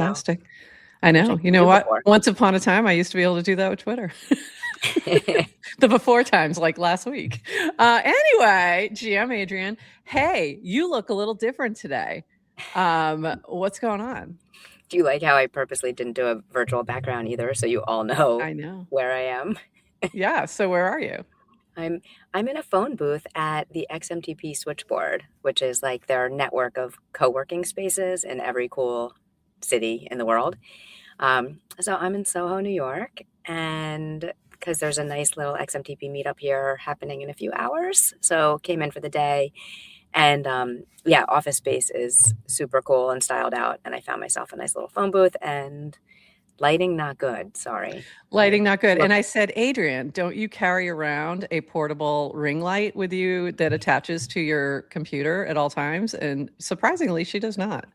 fantastic. I know. You know what? Once upon a time, I used to be able to do that with Twitter. The before times, like last week. Anyway, GM Adrienne, hey, you look a little different today. What's going on? Do you like how I purposely didn't do a virtual background either, so you all know where I am? Yeah. So where are you? I'm in a phone booth at the XMTP switchboard, which is like their network of co-working spaces in every cool city in the world. So I'm in Soho, New York, and because there's a nice little XMTP meetup here happening in a few hours. So came in for the day. And yeah, office space is super cool and styled out. And I found myself a nice little phone booth, and lighting not good. Sorry. Lighting not good. And I said, Adrienne, don't you carry around a portable ring light with you that attaches to your computer at all times? And surprisingly, she does not.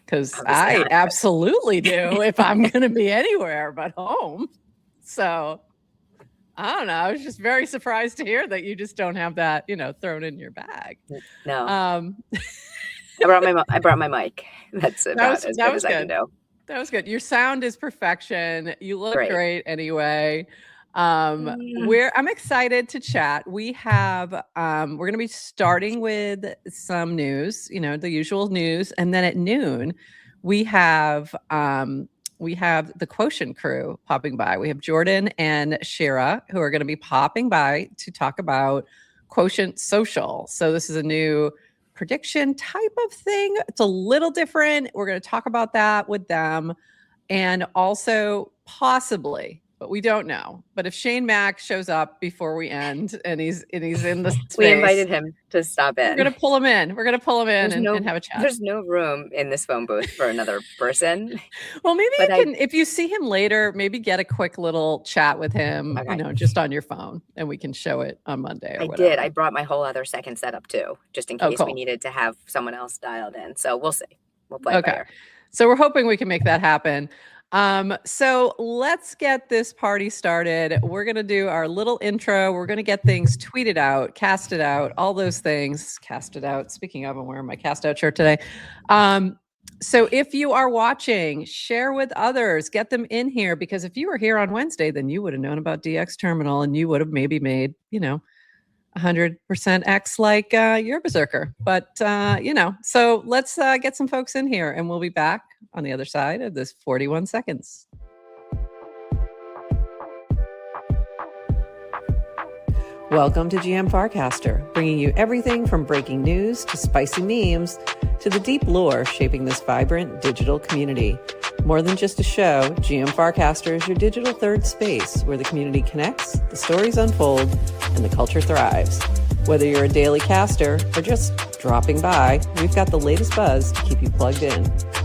Because I absolutely do if I'm going to be anywhere but home. So I don't know. I was just very surprised to hear that you just don't have that, thrown in your bag. No. I brought my mic. That's about as good as I can do. That was good. Your sound is perfection. You look great anyway. I'm excited to chat. We have we're going to be starting with some news, the usual news, and then at noon we have the Quotient crew popping by. We have Jordan and Shira who are going to be popping by to talk about Quotient Social. So this is a new prediction type of thing. It's a little different. We're going to talk about that with them, and also possibly, but we don't know. But if Shane Mack shows up before we end and he's in the space, we invited him to stop in. We're going to pull him in. And have a chat. There's no room in this phone booth for another person. Well, maybe if you see him later, maybe get a quick little chat with him, just on your phone, and we can show it on Monday. Or whatever. I brought my whole other second setup too, just in case we needed to have someone else dialed in. So we'll see. We'll play it by ear. So we're hoping we can make that happen. So let's get this party started. We're going to do our little intro. We're going to get things tweeted out, casted out, all those things. Casted out. Speaking of, I'm wearing my cast out shirt today. So if you are watching, share with others, get them in here, because if you were here on Wednesday, then you would have known about DX Terminal and you would have maybe made, 100% X like your berserker. But, so let's get some folks in here, and we'll be back on the other side of this 41 seconds. Welcome to GM Farcaster, bringing you everything from breaking news to spicy memes to the deep lore shaping this vibrant digital community. More than just a show, GM Farcaster is your digital third space where the community connects, the stories unfold, and the culture thrives. Whether you're a daily caster or just dropping by, we've got the latest buzz to keep you plugged in.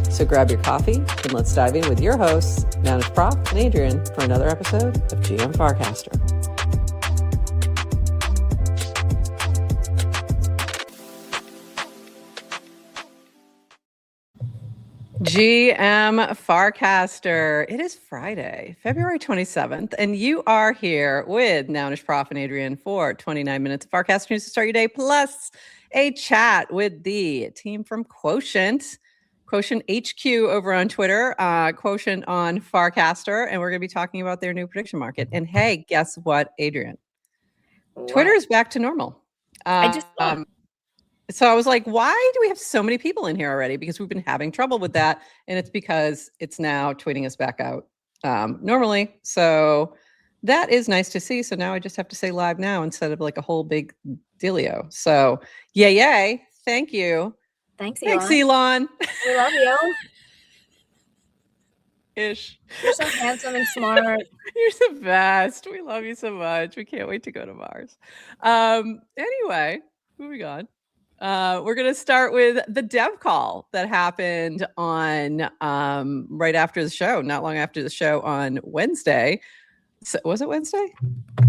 So grab your coffee and let's dive in with your hosts, NounishProf and Adrienne, for another episode of GM Farcaster. GM Farcaster. It is Friday, February 27th, and you are here with NounishProf and Adrienne for 29 minutes of Farcaster news to start your day, plus a chat with the team from Quotient HQ over on Twitter, Quotient on Farcaster, and we're going to be talking about their new prediction market. And hey, guess what, Adrienne? What? Twitter is back to normal. So I was like, why do we have so many people in here already? Because we've been having trouble with that. And it's because it's now tweeting us back out normally. So that is nice to see. So now I just have to say live now instead of like a whole big dealio. So yay. Thank you. Thanks, Elon. We love you. Ish. You're so handsome and smart. You're the best. We love you so much. We can't wait to go to Mars. Anyway, moving on. We're going to start with the dev call that happened on right after the show, not long after the show on Wednesday. So, was it Wednesday?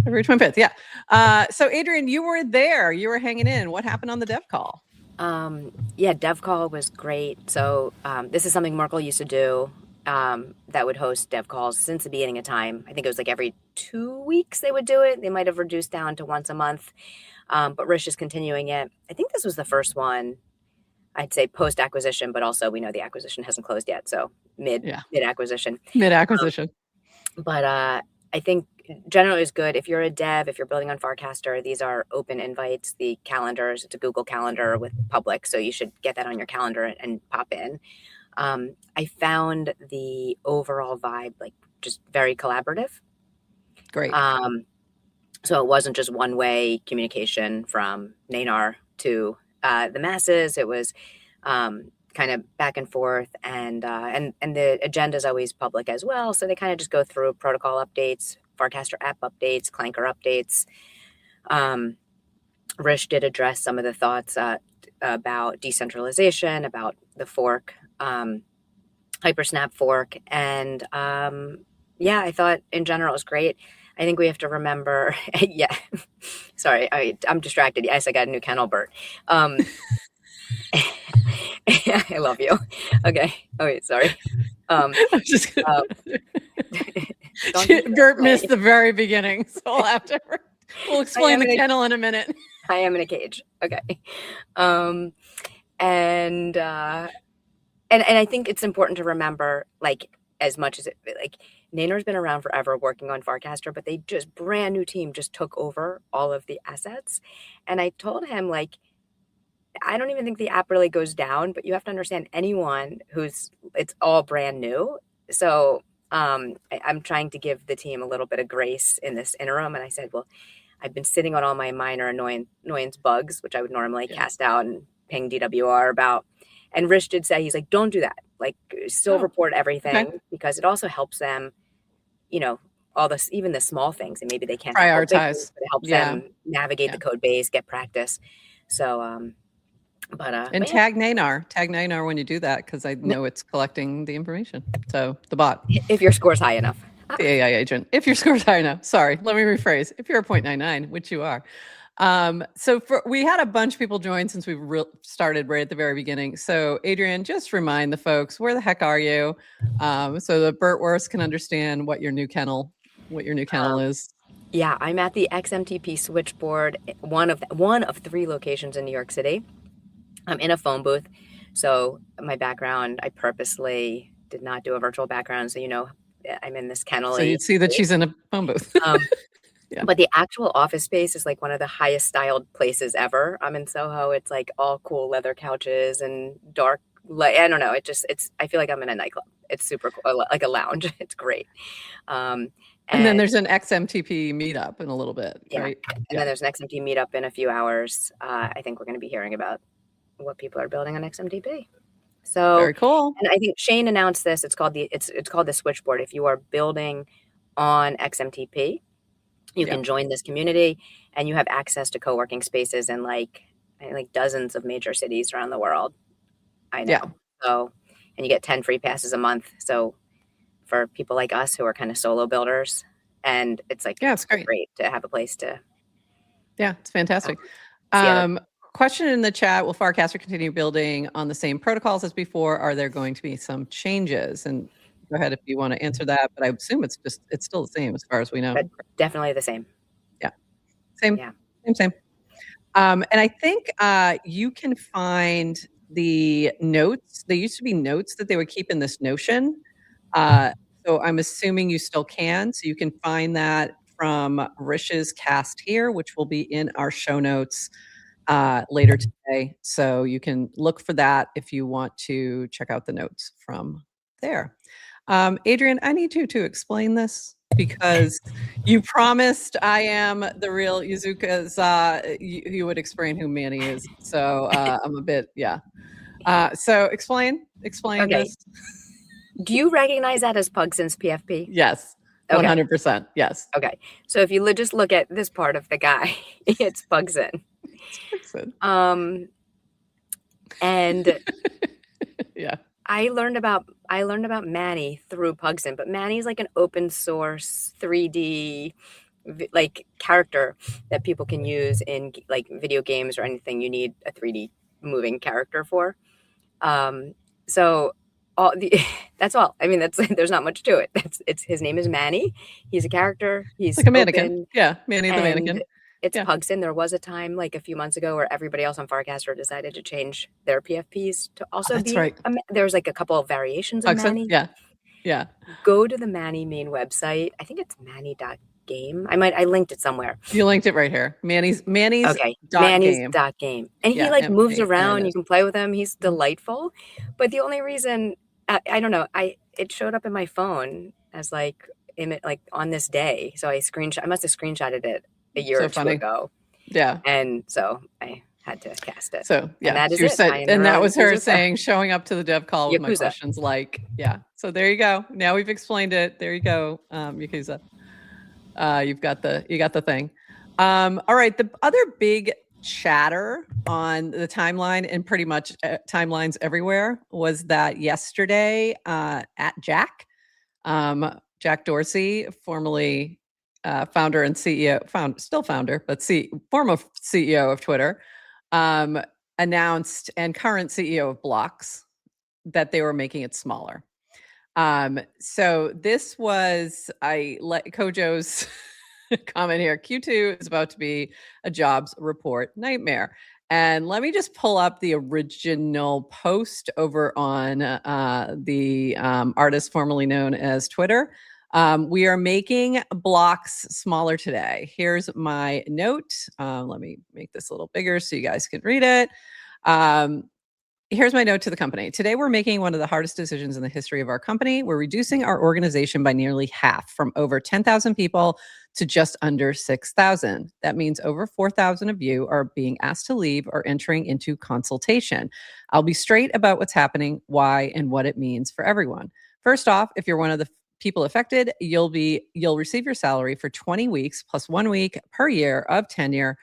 February 25th, yeah. So Adrienne, you were there. You were hanging in. What happened on the dev call? Yeah, dev call was great. So this is something Merkle used to do that would host dev calls since the beginning of time. I think it was like every 2 weeks they would do it. They might have reduced down to once a month. But Rish is continuing it. I think this was the first one. I'd say post-acquisition, but also we know the acquisition hasn't closed yet. So mid-acquisition. Mid-acquisition. But I think generally is good. If you're a dev, if you're building on Farcaster, these are open invites. The calendars, it's a Google Calendar with public. So you should get that on your calendar and pop in. I found the overall vibe like just very collaborative. Great. So it wasn't just one-way communication from Nanar to the masses. It was kind of back and forth, and the agenda is always public as well. So they kind of just go through protocol updates, Farcaster app updates, Clanker updates. Rish did address some of the thoughts about decentralization, about the fork, Hypersnap fork, and I thought in general it was great. I think we have to remember, sorry, I'm distracted. Yes, I got a new kennel, Bert. I love you. Okay. Oh, wait, sorry. I'm just gonna... Bert missed the very beginning, so we'll explain the kennel in a minute. I am in a cage. Okay. And I think it's important to remember, like, as much as it, like, Nanar's been around forever working on Farcaster, but they just brand new team just took over all of the assets. And I told him, like, I don't even think the app really goes down, but you have to understand anyone it's all brand new. So I'm trying to give the team a little bit of grace in this interim. And I said, well, I've been sitting on all my minor annoyance bugs, which I would normally cast out and ping DWR about. And Rish did say, he's like, don't do that. Like, still report everything, because it also helps them, all this, even the small things, and maybe they can't prioritize. But it helps them navigate the code base, get practice. So, tag Nanar when you do that, because I know it's collecting the information. So the bot, if your score's high enough, the AI agent, if your score's high enough. Sorry, let me rephrase. If you're a 0.99, which you are. We had a bunch of people join since we started right at the very beginning. So Adrienne, just remind the folks, where the heck are you? So the Bertworths can understand what your new kennel is. Yeah, I'm at the XMTP switchboard, one of 3 locations in New York City. I'm in a phone booth. So my background, I purposely did not do a virtual background. So, I'm in this kennel. So you'd see that she's in a phone booth. But the actual office space is like one of the highest styled places ever. I'm in Soho. It's like all cool leather couches and dark light. I don't know. I feel like I'm in a nightclub. It's super cool, like a lounge. It's great. And then there's an XMTP meetup in a little bit, right? And then there's an XMTP meetup in a few hours. I think we're going to be hearing about what people are building on XMTP. So very cool. And I think Shane announced this. It's called the switchboard. If you are building on XMTP, you can join this community, and you have access to co-working spaces in like dozens of major cities around the world. I know. Yeah. So, and you get 10 free passes a month. So for people like us who are kind of solo builders, and it's like, it's great to have a place to. Yeah, it's fantastic. Question in the chat, will Farcaster continue building on the same protocols as before? Are there going to be some changes? And go ahead if you want to answer that, but I assume it's still the same as far as we know. But definitely the same. Yeah. Same. Yeah. Same. And I think you can find the notes. There used to be notes that they would keep in this Notion. So I'm assuming you still can. So you can find that from Rish's cast here, which will be in our show notes later today. So you can look for that if you want to check out the notes from there. Adrienne, I need you to explain this, because you promised I am the real Yuzuka's, you would explain who Manny is. So I'm a bit, so explain this. Do you recognize that as Pugsin's PFP? Yes, 100%. Yes. Okay. So if you just look at this part of the guy, it's Pugsin. And yeah. I learned about Manny through Pugsin, but Manny's like an open source 3D like character that people can use in like video games or anything you need a 3D moving character for. So that's all. I mean, there's not much to it. His name is Manny. He's a character. He's like a mannequin. Yeah, Manny the mannequin. it's Pugson. There was a time like a few months ago where everybody else on Farcaster decided to change their PFPs to also be. Right. There's like a couple of variations of Pugson? Manny. Yeah. Go to the Manny main website. I think it's manny.game. I linked it somewhere. You linked it right here. Manny's okay. dot Manny's dot game. And he like moves around. You can play with him. He's delightful. But the only reason I don't know, it showed up in my phone as like on this day. So I must have screenshotted it a year or two ago. Yeah. And so I had to cast it. So yeah, and that is it. And that was her saying, showing up to the dev call with my questions like, So there you go. Now we've explained it. There you go, Yakuza. You got the thing. All right. The other big chatter on the timeline and pretty much timelines everywhere was that yesterday at Jack Dorsey, formerly founder and CEO, still founder, but former CEO of Twitter, announced, and current CEO of Blocks, that they were making it smaller. So this was, I let Kojo's comment here. Q2 is about to be a jobs report nightmare. And let me just pull up the original post over on the artist formerly known as Twitter. We are making Blocks smaller today. Here's my note. Let me make this a little bigger so you guys can read it. Here's my note to the company. Today, we're making one of the hardest decisions in the history of our company. We're reducing our organization by nearly half, from over 10,000 people to just under 6,000. That means over 4,000 of you are being asked to leave or entering into consultation. I'll be straight about what's happening, why, and what it means for everyone. First off, if you're one of the people affected, you'll receive your salary for 20 weeks plus 1 week per year of tenure,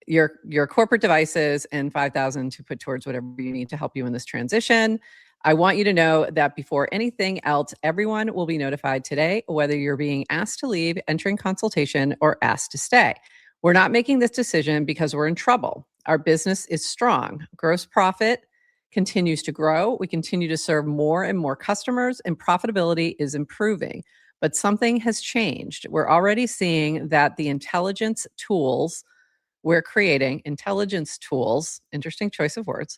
your corporate devices, and 5,000 to put towards whatever you need to help you in this transition. I want you to know that before anything else, everyone will be notified today, whether you're being asked to leave, entering consultation, or asked to stay. We're not making this decision because we're in trouble. Our business is strong. Gross profit continues to grow. We continue to serve more and more customers, and profitability is improving. But something has changed. We're already seeing that the intelligence tools we're creating, interesting choice of words,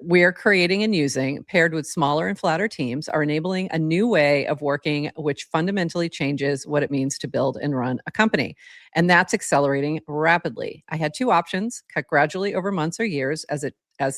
we are creating and using, paired with smaller and flatter teams, are enabling a new way of working, which fundamentally changes what it means to build and run a company. And that's accelerating rapidly. I had two options: cut gradually over months or years as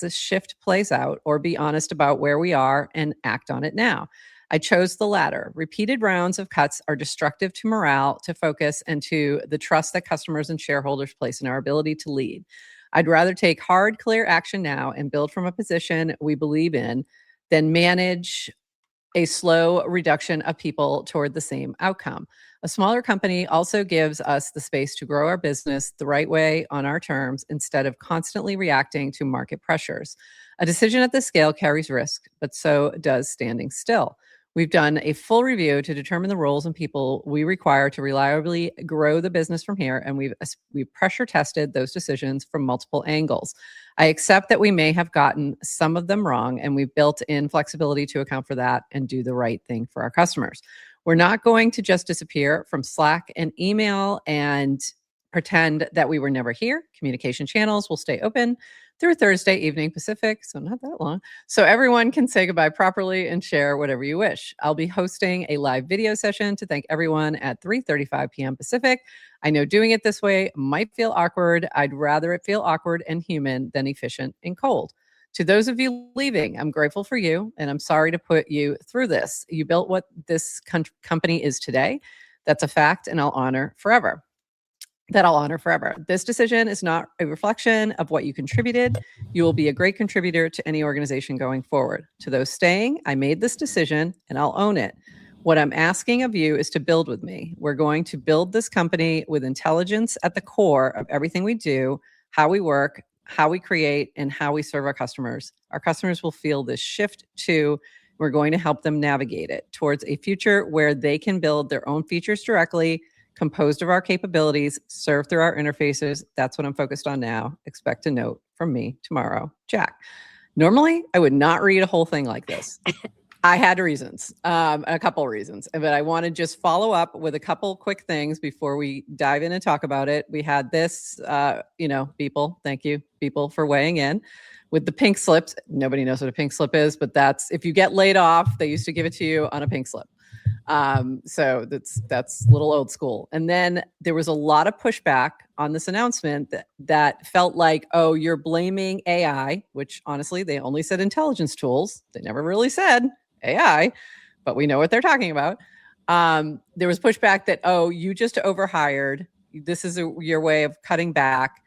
this shift plays out, or be honest about where we are and act on it now. I chose the latter. Repeated rounds of cuts are destructive to morale, to focus, and to the trust that customers and shareholders place in our ability to lead. I'd rather take hard, clear action now and build from a position we believe in than manage a slow reduction of people toward the same outcome. A smaller company also gives us the space to grow our business the right way on our terms, instead of constantly reacting to market pressures. A decision at this scale carries risk, but so does standing still. We've done a full review to determine the roles and people we require to reliably grow the business from here, and we've pressure tested those decisions from multiple angles. I accept that we may have gotten some of them wrong, and we've built in flexibility to account for that and do the right thing for our customers. We're not going to just disappear from Slack and email and pretend that we were never here. Communication channels will stay open through Thursday evening Pacific, so not that long, so everyone can say goodbye properly and share whatever you wish. I'll be hosting a live video session to thank everyone at 3:35 p.m. Pacific. I know doing it this way might feel awkward. I'd rather it feel awkward and human than efficient and cold. To those of you leaving, I'm grateful for you, and I'm sorry to put you through this. You built what this company is today. That's a fact, and I'll honor forever. This decision is not a reflection of what you contributed. You will be a great contributor to any organization going forward. To those staying, I made this decision and I'll own it. What I'm asking of you is to build with me. We're going to build this company with intelligence at the core of everything we do, how we work, how we create, and how we serve our customers. Our customers will feel this shift too. We're going to help them navigate it towards a future where they can build their own features directly, composed of our capabilities, served through our interfaces. That's what I'm focused on now. Expect a note from me tomorrow, Jack. Normally, I would not read a whole thing like this. I had reasons, a couple of reasons, but I want to just follow up with a couple quick things before we dive in and talk about it. We had this, people, thank you, people, for weighing in with the pink slips. Nobody knows what a pink slip is, but that's, if you get laid off, they used to give it to you on a pink slip. So that's a little old school. And then there was a lot of pushback on this announcement that felt like, oh, you're blaming AI, which honestly, they only said intelligence tools. They never really said AI, but we know what they're talking about. There was pushback that, oh, you just overhired. This is your way of cutting back.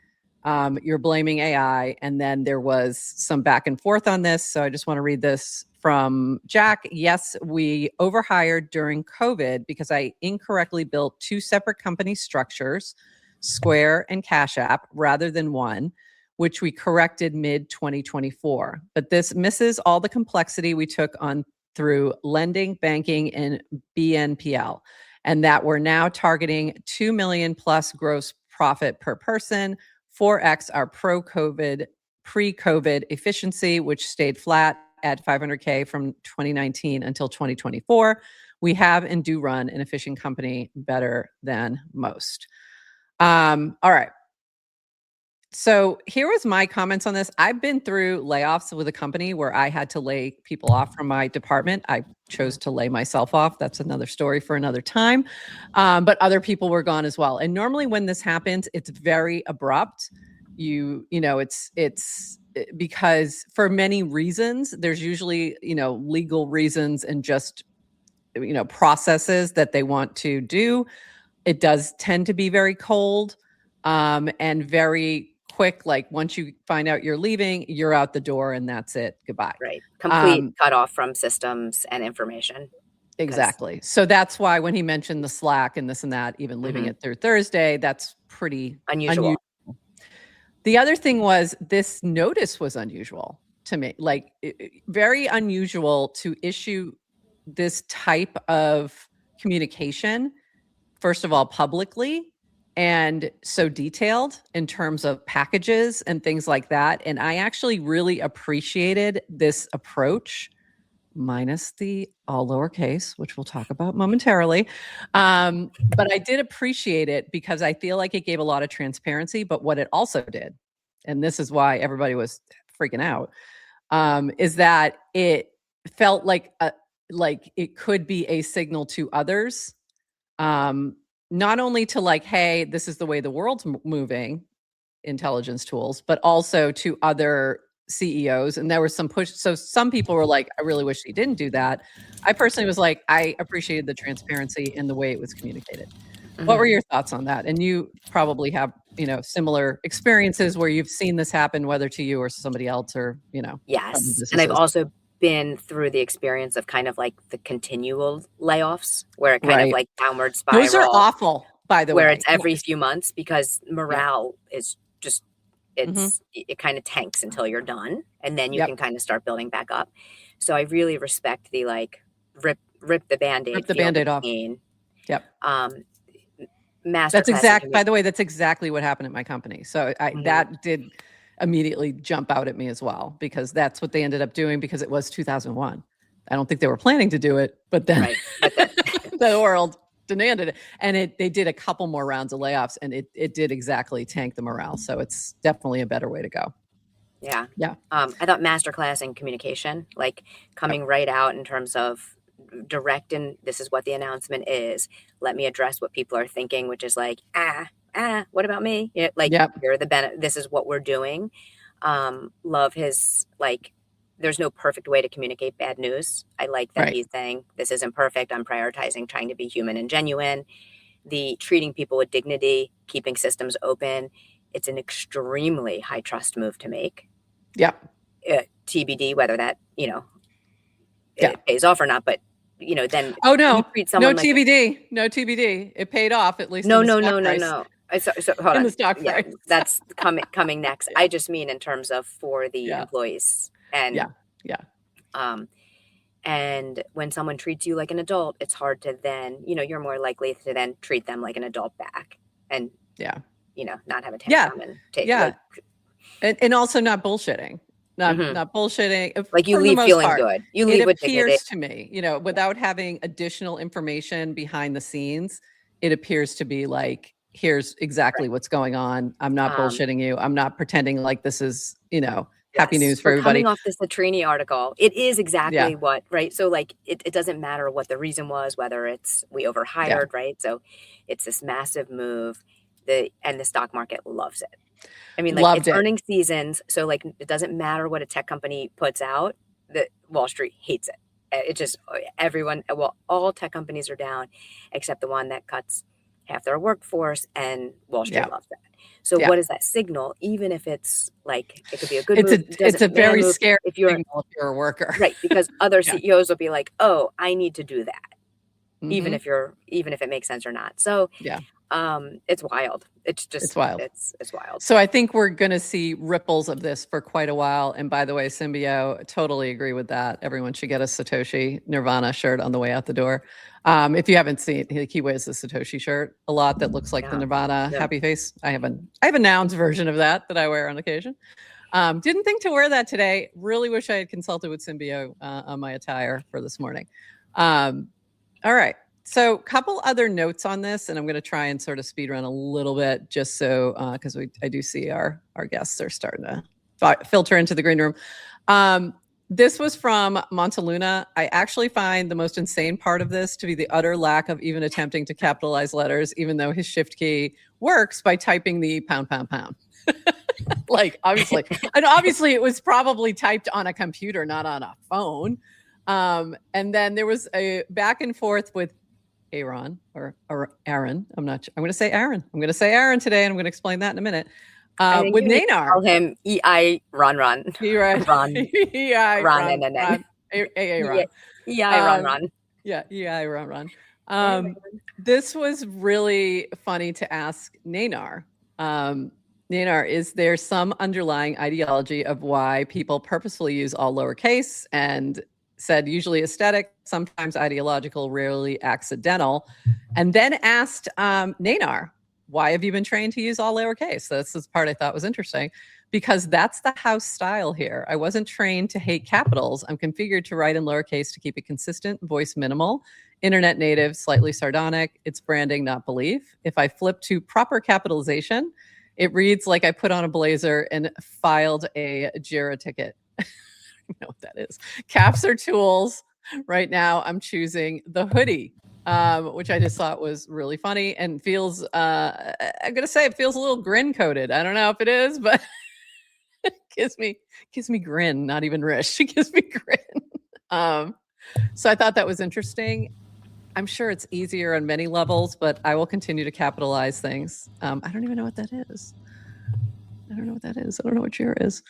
You're blaming AI. And then there was some back and forth on this. So I just want to read this from Jack. Yes, we overhired during COVID because I incorrectly built two separate company structures, Square and Cash App, rather than one, which we corrected mid-2024. But this misses all the complexity we took on through lending, banking, and BNPL, and that we're now targeting 2 million plus gross profit per person, 4x our pre-COVID efficiency, which stayed flat at 500K from 2019 until 2024. We have and do run an efficient company better than most. All right. So here was my comments on this. I've been through layoffs with a company where I had to lay people off from my department. I chose to lay myself off. That's another story for another time. But other people were gone as well. And normally when this happens, it's very abrupt. It's because for many reasons, there's usually, legal reasons and just, processes that they want to do. It does tend to be very cold and very quick. Like once you find out you're leaving, you're out the door and that's it. Goodbye. Right. Complete cut off from systems and information. Exactly. So that's why when he mentioned the Slack and this and that, even leaving it through Thursday, that's pretty unusual. The other thing was this notice was unusual to me, like very unusual to issue this type of communication, first of all, publicly, and so detailed in terms of packages and things like that. And I actually really appreciated this approach, minus the all lowercase, which we'll talk about momentarily. But I did appreciate it because I feel like it gave a lot of transparency. But what it also did, and this is why everybody was freaking out, is that it felt like it could be a signal to others, not only to like, hey, this is the way the world's moving, intelligence tools, but also to other CEOs. And there was some push. So some people were like, I really wish he didn't do that. I personally was like, I appreciated the transparency and the way it was communicated. What were your thoughts on that? And you probably have, similar experiences where you've seen this happen, whether to you or somebody else or, Yes. And I've also been through the experience of kind of like the continual layoffs where it kind of like downward spiral. Those are awful, by the way. Where it's every few months because morale is just, it kind of tanks until you're done. And then you can kind of start building back up. So I really respect the like rip the Band-Aid. Rip the Band-Aid off. Yep. By the way, that's exactly what happened at my company. So that did immediately jump out at me as well, because that's what they ended up doing because it was 2001. I don't think they were planning to do it, but then the world demanded it. And they did a couple more rounds of layoffs and it did exactly tank the morale. So it's definitely a better way to go. Yeah. I thought masterclass in communication, like coming right out in terms of direct, and this is what the announcement is. Let me address what people are thinking, which is like, what about me? You're the this is what we're doing. Love his, like, there's no perfect way to communicate bad news. I like that he's saying this isn't perfect. I'm prioritizing trying to be human and genuine. The treating people with dignity, keeping systems open. It's an extremely high trust move to make. Yeah. TBD, whether that, it pays off or not, but then no TBD, no TBD. It paid off at least. No. So hold on. The stock price. That's coming next. I just mean in terms of for the employees and and when someone treats you like an adult, it's hard to then you're more likely to then treat them like an adult back and not have a tantrum and take and also not bullshitting. not bullshitting. Like you for the leave most feeling part. good. You leave It with dignity. appears to me, without having additional information behind the scenes, it appears to be like, here's exactly what's going on. I'm not bullshitting you. I'm not pretending like this is, happy news for everybody. Coming off this Latrini article, it is exactly what, right? So like, it doesn't matter what the reason was, whether it's we overhired, right? So it's this massive move, and the stock market loves it. I mean, like it's earnings seasons. So like, it doesn't matter what a tech company puts out, that Wall Street hates it. It just, all tech companies are down except the one that cuts half their workforce, and Wall Street loves that. So what does that signal? Even if it's like, it could be a good move. It's a very scary signal if you're a worker. Right. Because other CEOs will be like, oh, I need to do that. Even if it makes sense or not. So it's wild. It's wild. It's wild. So I think we're going to see ripples of this for quite a while. And by the way, Symbio, totally agree with that. Everyone should get a Satoshi Nirvana shirt on the way out the door. If you haven't seen, he wears the Satoshi shirt a lot that looks like the Nirvana happy face. I have a nouns version of that I wear on occasion. Didn't think to wear that today. Really wish I had consulted with Symbio on my attire for this morning. All right. So a couple other notes on this, and I'm going to try and sort of speed run a little bit just so, because I do see our guests are starting to filter into the green room. This was from Montaluna. I actually find the most insane part of this to be the utter lack of even attempting to capitalize letters, even though his shift key works by typing the pound. Like, obviously. And obviously it was probably typed on a computer, not on a phone. And then there was a back and forth with Aaron or Aaron. I'm going to say Aaron. I'm going to say Aaron today, and I'm going to explain that in a minute. With Nanar. Call him EI Ron. Ron. EI Ron. Ron. EI Ron. Yeah, EI Ron. This was really funny to ask Nanar. Nanar, is there some underlying ideology of why people purposefully use all lowercase? And said usually aesthetic, sometimes ideological, rarely accidental. And then asked Nanar, why have you been trained to use all lowercase? That's the part I thought was interesting, because that's the house style here. I wasn't trained to hate capitals. I'm configured to write in lowercase to keep it consistent, voice minimal, internet native, slightly sardonic. It's branding, not belief. If I flip to proper capitalization, it reads like I put on a blazer and filed a JIRA ticket. I don't know what that is. Caps are tools. Right now, I'm choosing the hoodie, which I just thought was really funny and feels, I'm going to say it feels a little grin coated. I don't know if it is, but it gives me grin, not even rish. It gives me grin. So I thought that was interesting. I'm sure it's easier on many levels, but I will continue to capitalize things. I don't even know what that is. I don't know what JIRA is.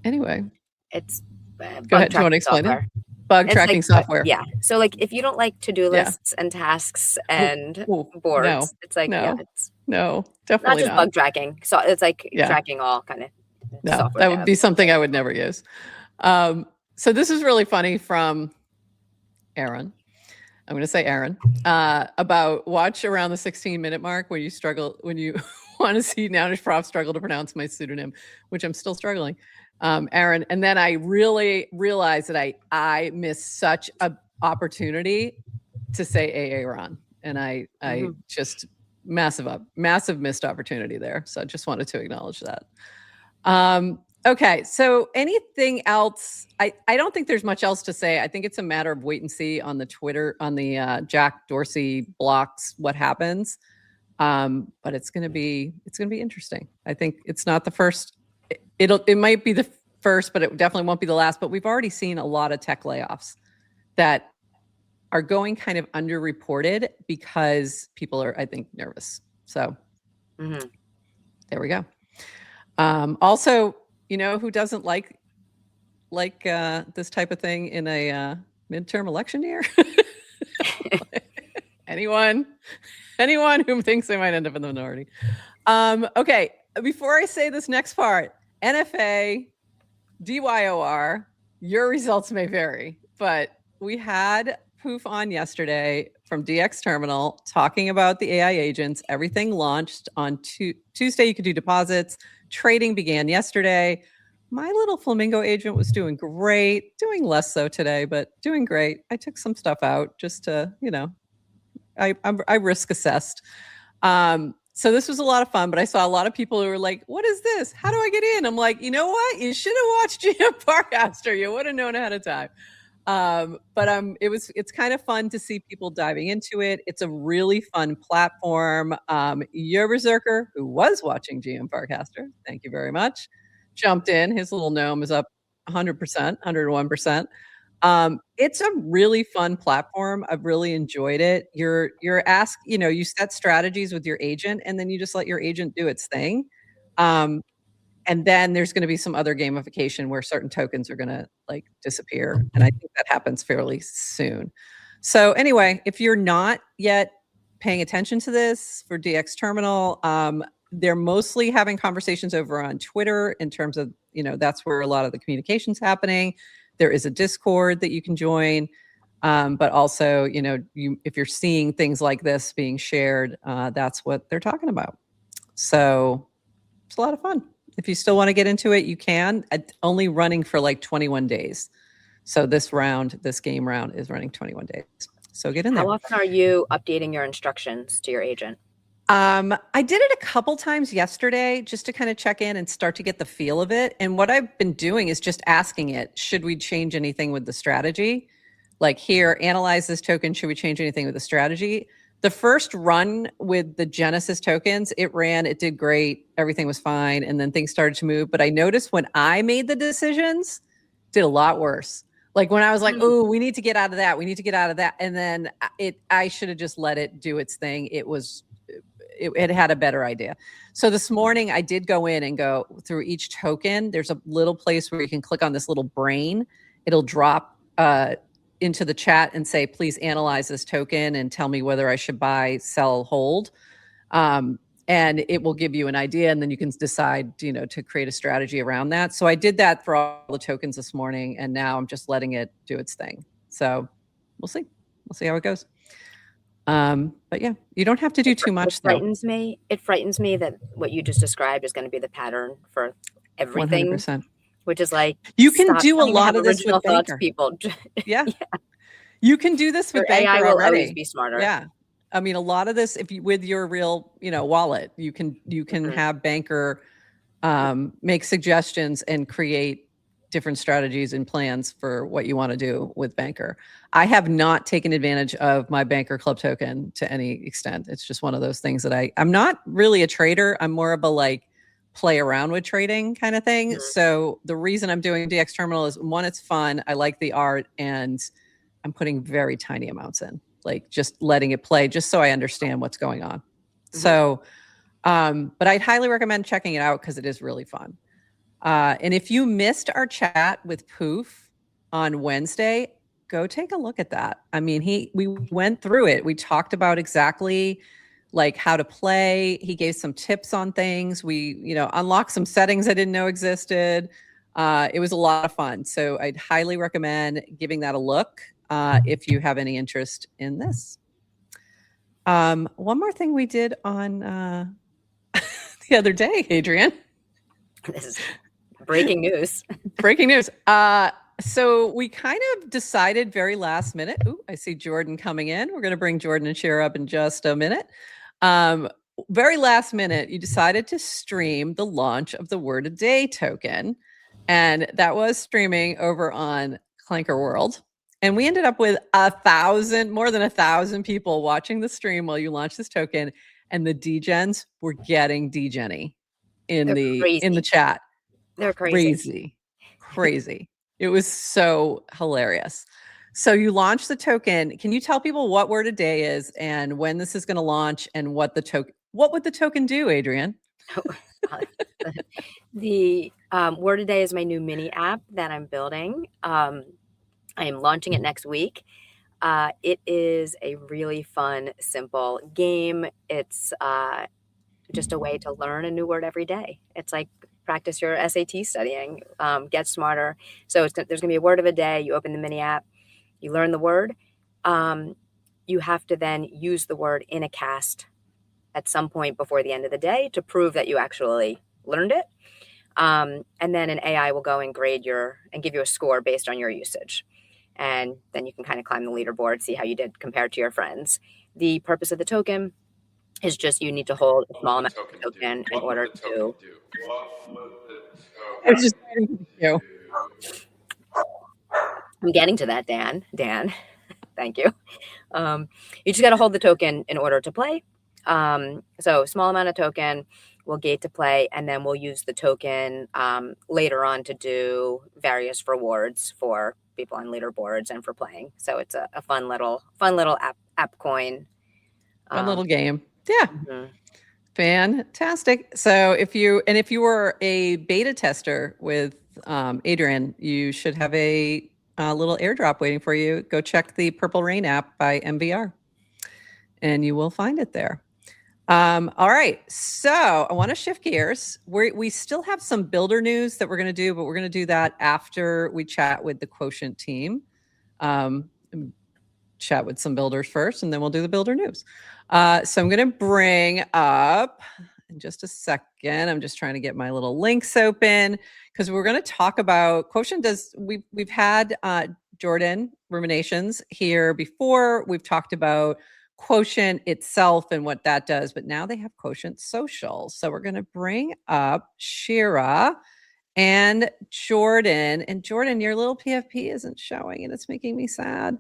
Anyway. It's go ahead. Do you want to explain it? Bug tracking software. Yeah. So like if you don't like to-do lists and tasks and boards, it's like, it's no, definitely not just bug tracking. So it's like tracking all kind of software. That would be something I would never use. So this is really funny from Aaron. I'm going to say Aaron, about watch around the 16-minute mark when you want to see NounishProf struggle to pronounce my pseudonym, which I'm still struggling. Aaron. And then I really realized that I missed such an opportunity to say Aaron. And I just massive missed opportunity there. So I just wanted to acknowledge that. Okay. So anything else? I don't think there's much else to say. I think it's a matter of wait and see on the Twitter, on the Jack Dorsey blocks what happens. But it's going to be interesting. I think it's not the first. It might be the first, but it definitely won't be the last. But we've already seen a lot of tech layoffs that are going kind of underreported because people are, I think, nervous. So there we go. Also, who doesn't like this type of thing in a midterm election year? Anyone who thinks they might end up in the minority. Okay, before I say this next part, NFA, DYOR, your results may vary, but we had Poof on yesterday from DX Terminal talking about the AI agents. Everything launched on Tuesday. You could do deposits. Trading began yesterday. My little flamingo agent was doing great, doing less so today, but doing great. I took some stuff out just to, I risk assessed. So this was a lot of fun, but I saw a lot of people who were like, what is this? How do I get in? I'm like, you know what? You should have watched Farcaster. You would have known ahead of time. It's kind of fun to see people diving into it. It's a really fun platform. Your Berserker, who was watching GM Farcaster, thank you very much, jumped in. His little gnome is up 100%, 101%. It's a really fun platform. I've really enjoyed it. You're asked, you set strategies with your agent, and then you just let your agent do its thing. And then there's going to be some other gamification where certain tokens are going to disappear. And I think that happens fairly soon. So anyway, if you're not yet paying attention to this for DX Terminal, they're mostly having conversations over on Twitter in terms of, that's where a lot of the communication's happening. There is a Discord that you can join. But also, if you're seeing things like this being shared, that's what they're talking about. So it's a lot of fun. If you still want to get into it, you can. It's only running for 21 days. So this game round is running 21 days. So get in there. How often are you updating your instructions to your agent? I did it a couple times yesterday just to kind of check in and start to get the feel of it. And what I've been doing is just asking it, should we change anything with the strategy? Here, analyze this token. Should we change anything with the strategy? The first run with the Genesis tokens, it did great. Everything was fine. And then things started to move. But I noticed when I made the decisions, did a lot worse. When I was like, oh, we need to get out of that. We need to get out of that. And then I should have just let it do its thing. It had a better idea. So this morning I did go in and go through each token. There's a little place where you can click on this little brain. It'll drop into the chat and say, please analyze this token and tell me whether I should buy, sell, hold. And it will give you an idea, and then you can decide, to create a strategy around that. So I did that for all the tokens this morning, and now I'm just letting it do its thing. So we'll see. We'll see how it goes. But yeah, you don't have to do too much. It frightens me that what you just described is going to be the pattern for everything. 100%. Which is you can do a lot of this with Banker. People. Yeah. You can do this with Banker AI will already. always be smarter. Yeah. I mean, a lot of this, with your real, wallet, you can have Banker make suggestions and create different strategies and plans for what you want to do with Banker. I have not taken advantage of my Banker Club token to any extent. It's just one of those things that I'm not really a trader. I'm more of a play around with trading kind of thing. Mm-hmm. So the reason I'm doing DX Terminal is, one, it's fun. I like the art, and I'm putting very tiny amounts in, just letting it play, just so I understand what's going on. Mm-hmm. So, but I'd highly recommend checking it out because it is really fun. And if you missed our chat with Poof on Wednesday, go take a look at that. I mean, we went through it. We talked about exactly how to play. He gave some tips on things. We, unlocked some settings I didn't know existed. It was a lot of fun. So I'd highly recommend giving that a look if you have any interest in this. One more thing we did on the other day, Adrienne. This is breaking news. Breaking news. So we kind of decided very last minute. Ooh, I see Jordan coming in. We're going to bring Jordan and Cher up in just a minute. Very last minute, you decided to stream the launch of the Word a Day token. And that was streaming over on Clanker World. And we ended up with more than 1,000 people watching the stream while you launched this token. And the degens were getting degenny in the chat. They're crazy. Crazy. It was so hilarious. So you launched the token. Can you tell people what Word a Day is and when this is going to launch, and what would the token do, Adrienne? The Word a Day is my new mini app that I'm building. I am launching it next week. It is a really fun, simple game. It's just a way to learn a new word every day. It's like practice your SAT studying, get smarter. So there's going to be a word of a day. You open the mini app, you learn the word. You have to then use the word in a cast at some point before the end of the day to prove that you actually learned it. And then an AI will go and grade and give you a score based on your usage. And then you can kind of climb the leaderboard, see how you did compared to your friends. The purpose of the token is just you need to hold a small amount of token in order to. I was just waiting for you. I'm getting to that, Dan. Thank you. You just got to hold the token in order to play. So small amount of token, we'll gate to play, and then we'll use the token later on to do various rewards for people on leaderboards and for playing. So it's a fun little app coin. Fun little game. Yeah. Mm-hmm. Fantastic. So if you were a beta tester with Adrienne, you should have a little airdrop waiting for you. Go check the Purple Rain app by MVR and you will find it there. All right. So I want to shift gears. We still have some builder news that we're going to do, but we're going to do that after we chat with the Quotient team. Chat with some builders first, and then we'll do the builder news. So I'm going to bring up in just a second. I'm just trying to get my little links open because we're going to talk about Quotient. We've had Jordan Ruminations here before. We've talked about Quotient itself and what that does, but now they have Quotient Social. So we're going to bring up Shira and Jordan. And Jordan, your little PFP isn't showing and it's making me sad.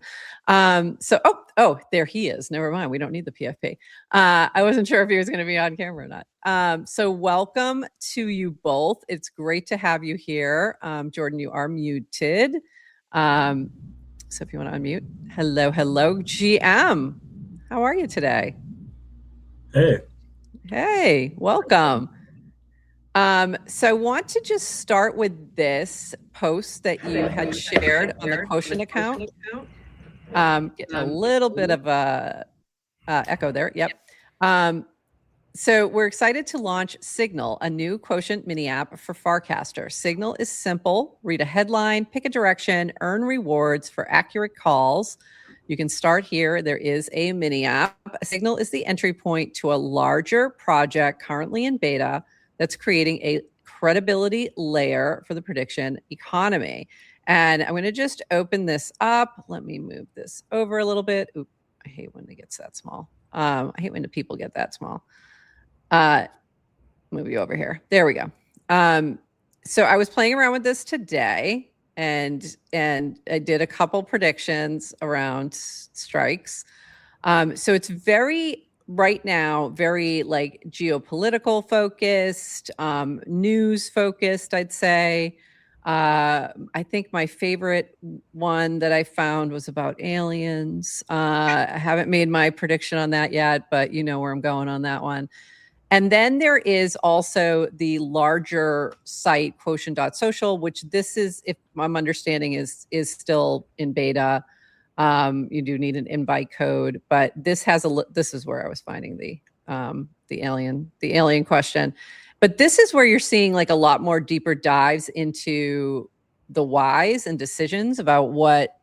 Oh, there he is. Never mind. We don't need the PFP. I wasn't sure if he was going to be on camera or not. So welcome to you both. It's great to have you here. Jordan, you are muted. So if you want to unmute. Hello, GM. How are you today? Hey, welcome. So I want to just start with this post that you had shared on the Quotient account. Getting a little bit of a echo there. Yep. So we're excited to launch Signal, a new Quotient mini app for Farcaster. Signal is simple. Read a headline, pick a direction, earn rewards for accurate calls. You can start here. There is a mini app. Signal is the entry point to a larger project currently in beta that's creating a credibility layer for the prediction economy. And I'm going to just open this up. Let me move this over a little bit. Oop, I hate when it gets that small. I hate when the people get that small. Move you over here. There we go. So I was playing around with this today and I did a couple predictions around strikes. So it's right now, very like geopolitical focused, news focused, I'd say. I think my favorite one that I found was about aliens. I haven't made my prediction on that yet, but you know where I'm going on that one. And then there is also the larger site Quotient.social, which this is, if I'm understanding, is still in beta. You do need an invite code, but this is where I was finding the alien question. But this is where you're seeing like a lot more deeper dives into the whys and decisions about what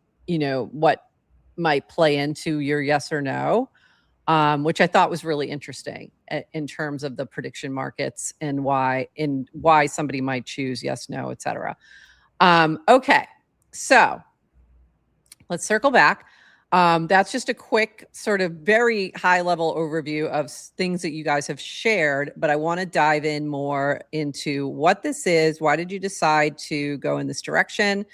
might play into your yes or no, which I thought was really interesting in terms of the prediction markets and why somebody might choose yes, no, et cetera. Okay, so let's circle back. That's just a quick sort of very high level overview of things that you guys have shared, but I want to dive in more into what this is. Why did you decide to go in this direction?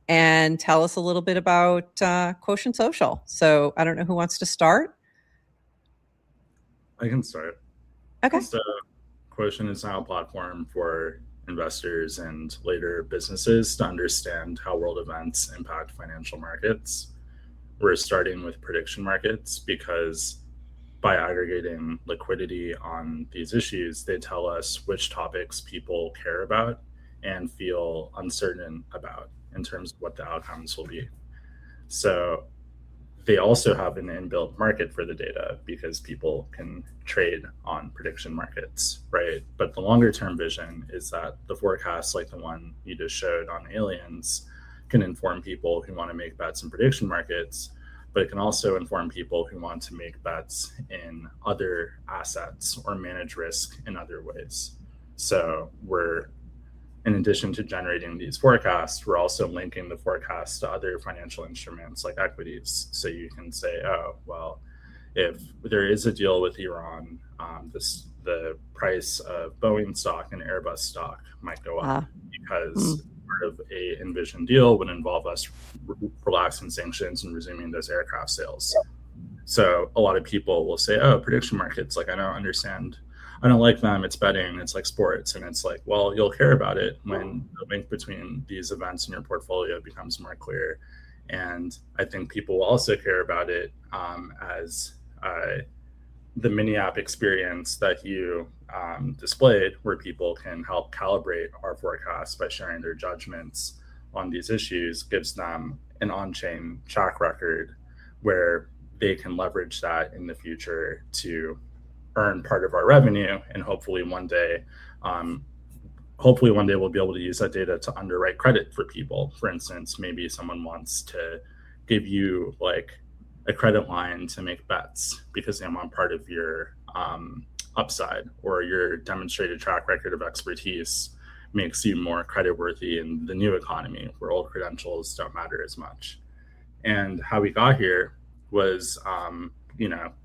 And tell us a little bit about Quotient Social. So I don't know who wants to start. I can start. Okay. So Quotient is now a platform for investors and later businesses to understand how world events impact financial markets. We're starting with prediction markets because by aggregating liquidity on these issues, they tell us which topics people care about and feel uncertain about in terms of what the outcomes will be. So they also have an inbuilt market for the data because people can trade on prediction markets, right? But the longer term vision is that the forecasts like the one you just showed on aliens can inform people who want to make bets in prediction markets, but it can also inform people who want to make bets in other assets or manage risk in other ways. So we're in addition to generating these forecasts, we're also linking the forecast to other financial instruments like equities. So you can say, oh, well, if there is a deal with Iran, the price of Boeing stock and Airbus stock might go up because part of a envisioned deal would involve us relaxing sanctions and resuming those aircraft sales. So a lot of people will say, oh, prediction markets, like I don't understand. I don't like them. It's betting. It's like sports. And it's like, well, you'll care about it when the link between these events in your portfolio becomes more clear. And I think people will also care about it as the mini app experience that you displayed, where people can help calibrate our forecasts by sharing their judgments on these issues, gives them an on-chain track record where they can leverage that in the future to earn part of our revenue. And hopefully one day we'll be able to use that data to underwrite credit for people. For instance, maybe someone wants to give you like a credit line to make bets because they want part of your upside, or your demonstrated track record of expertise makes you more creditworthy in the new economy where old credentials don't matter as much. And how we got here was,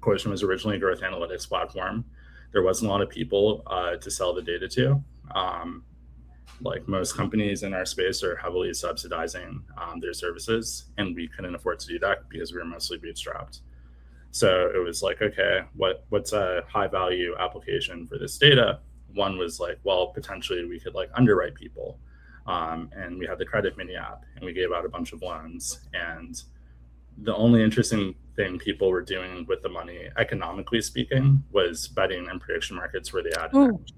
Quotient was originally a growth analytics platform. There wasn't a lot of people to sell the data to. Like most companies in our space are heavily subsidizing their services, and we couldn't afford to do that because we were mostly bootstrapped. So it was like, okay, what's a high value application for this data? One was like, well, potentially we could like underwrite people. And we had the credit mini app, and we gave out a bunch of loans. And the only interesting thing people were doing with the money, economically speaking, was betting and prediction markets where they had an edge.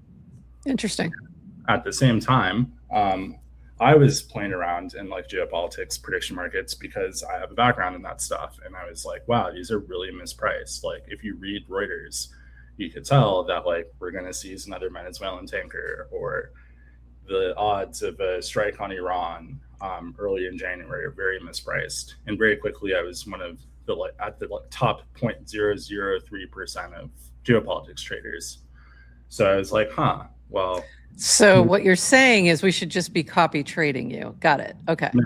Interesting. At the same time, I was playing around in like geopolitics prediction markets because I have a background in that stuff. And I was like, wow, these are really mispriced. Like if you read Reuters, you could tell that like we're going to seize another Venezuelan tanker, or the odds of a strike on Iran early in January are very mispriced. And very quickly, I was one of the top 0.003% of geopolitics traders. So I was like, well. So what you're saying is we should just be copy trading you. Got it. Okay. No,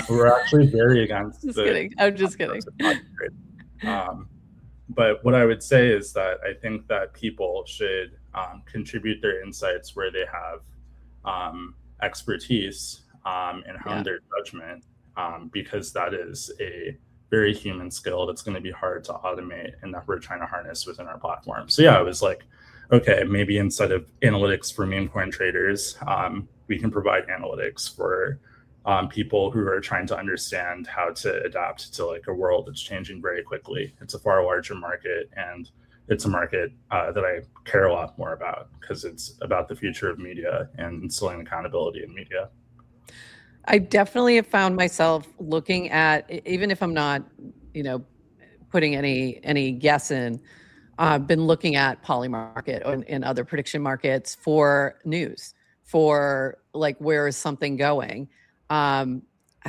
we're actually very against. I'm just kidding. But what I would say is that I think that people should contribute their insights where they have expertise and hone their judgment, because that is a very human skill that's going to be hard to automate and that we're trying to harness within our platform. So yeah, it was like, okay, maybe instead of analytics for meme coin traders, we can provide analytics for people who are trying to understand how to adapt to like a world that's changing very quickly. It's a far larger market, and it's a market that I care a lot more about because it's about the future of media and instilling accountability in media. I definitely have found myself looking at, even if I'm not, putting any guess in, I've been looking at Polymarket and other prediction markets for news, for like, where is something going? I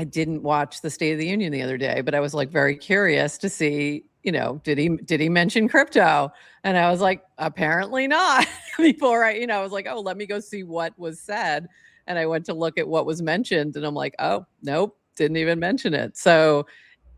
didn't watch the State of the Union the other day, but I was like very curious to see, did he mention crypto? And I was like, apparently not. Before I was like, oh, let me go see what was said. And I went to look at what was mentioned, and I'm like, oh, nope, didn't even mention it. So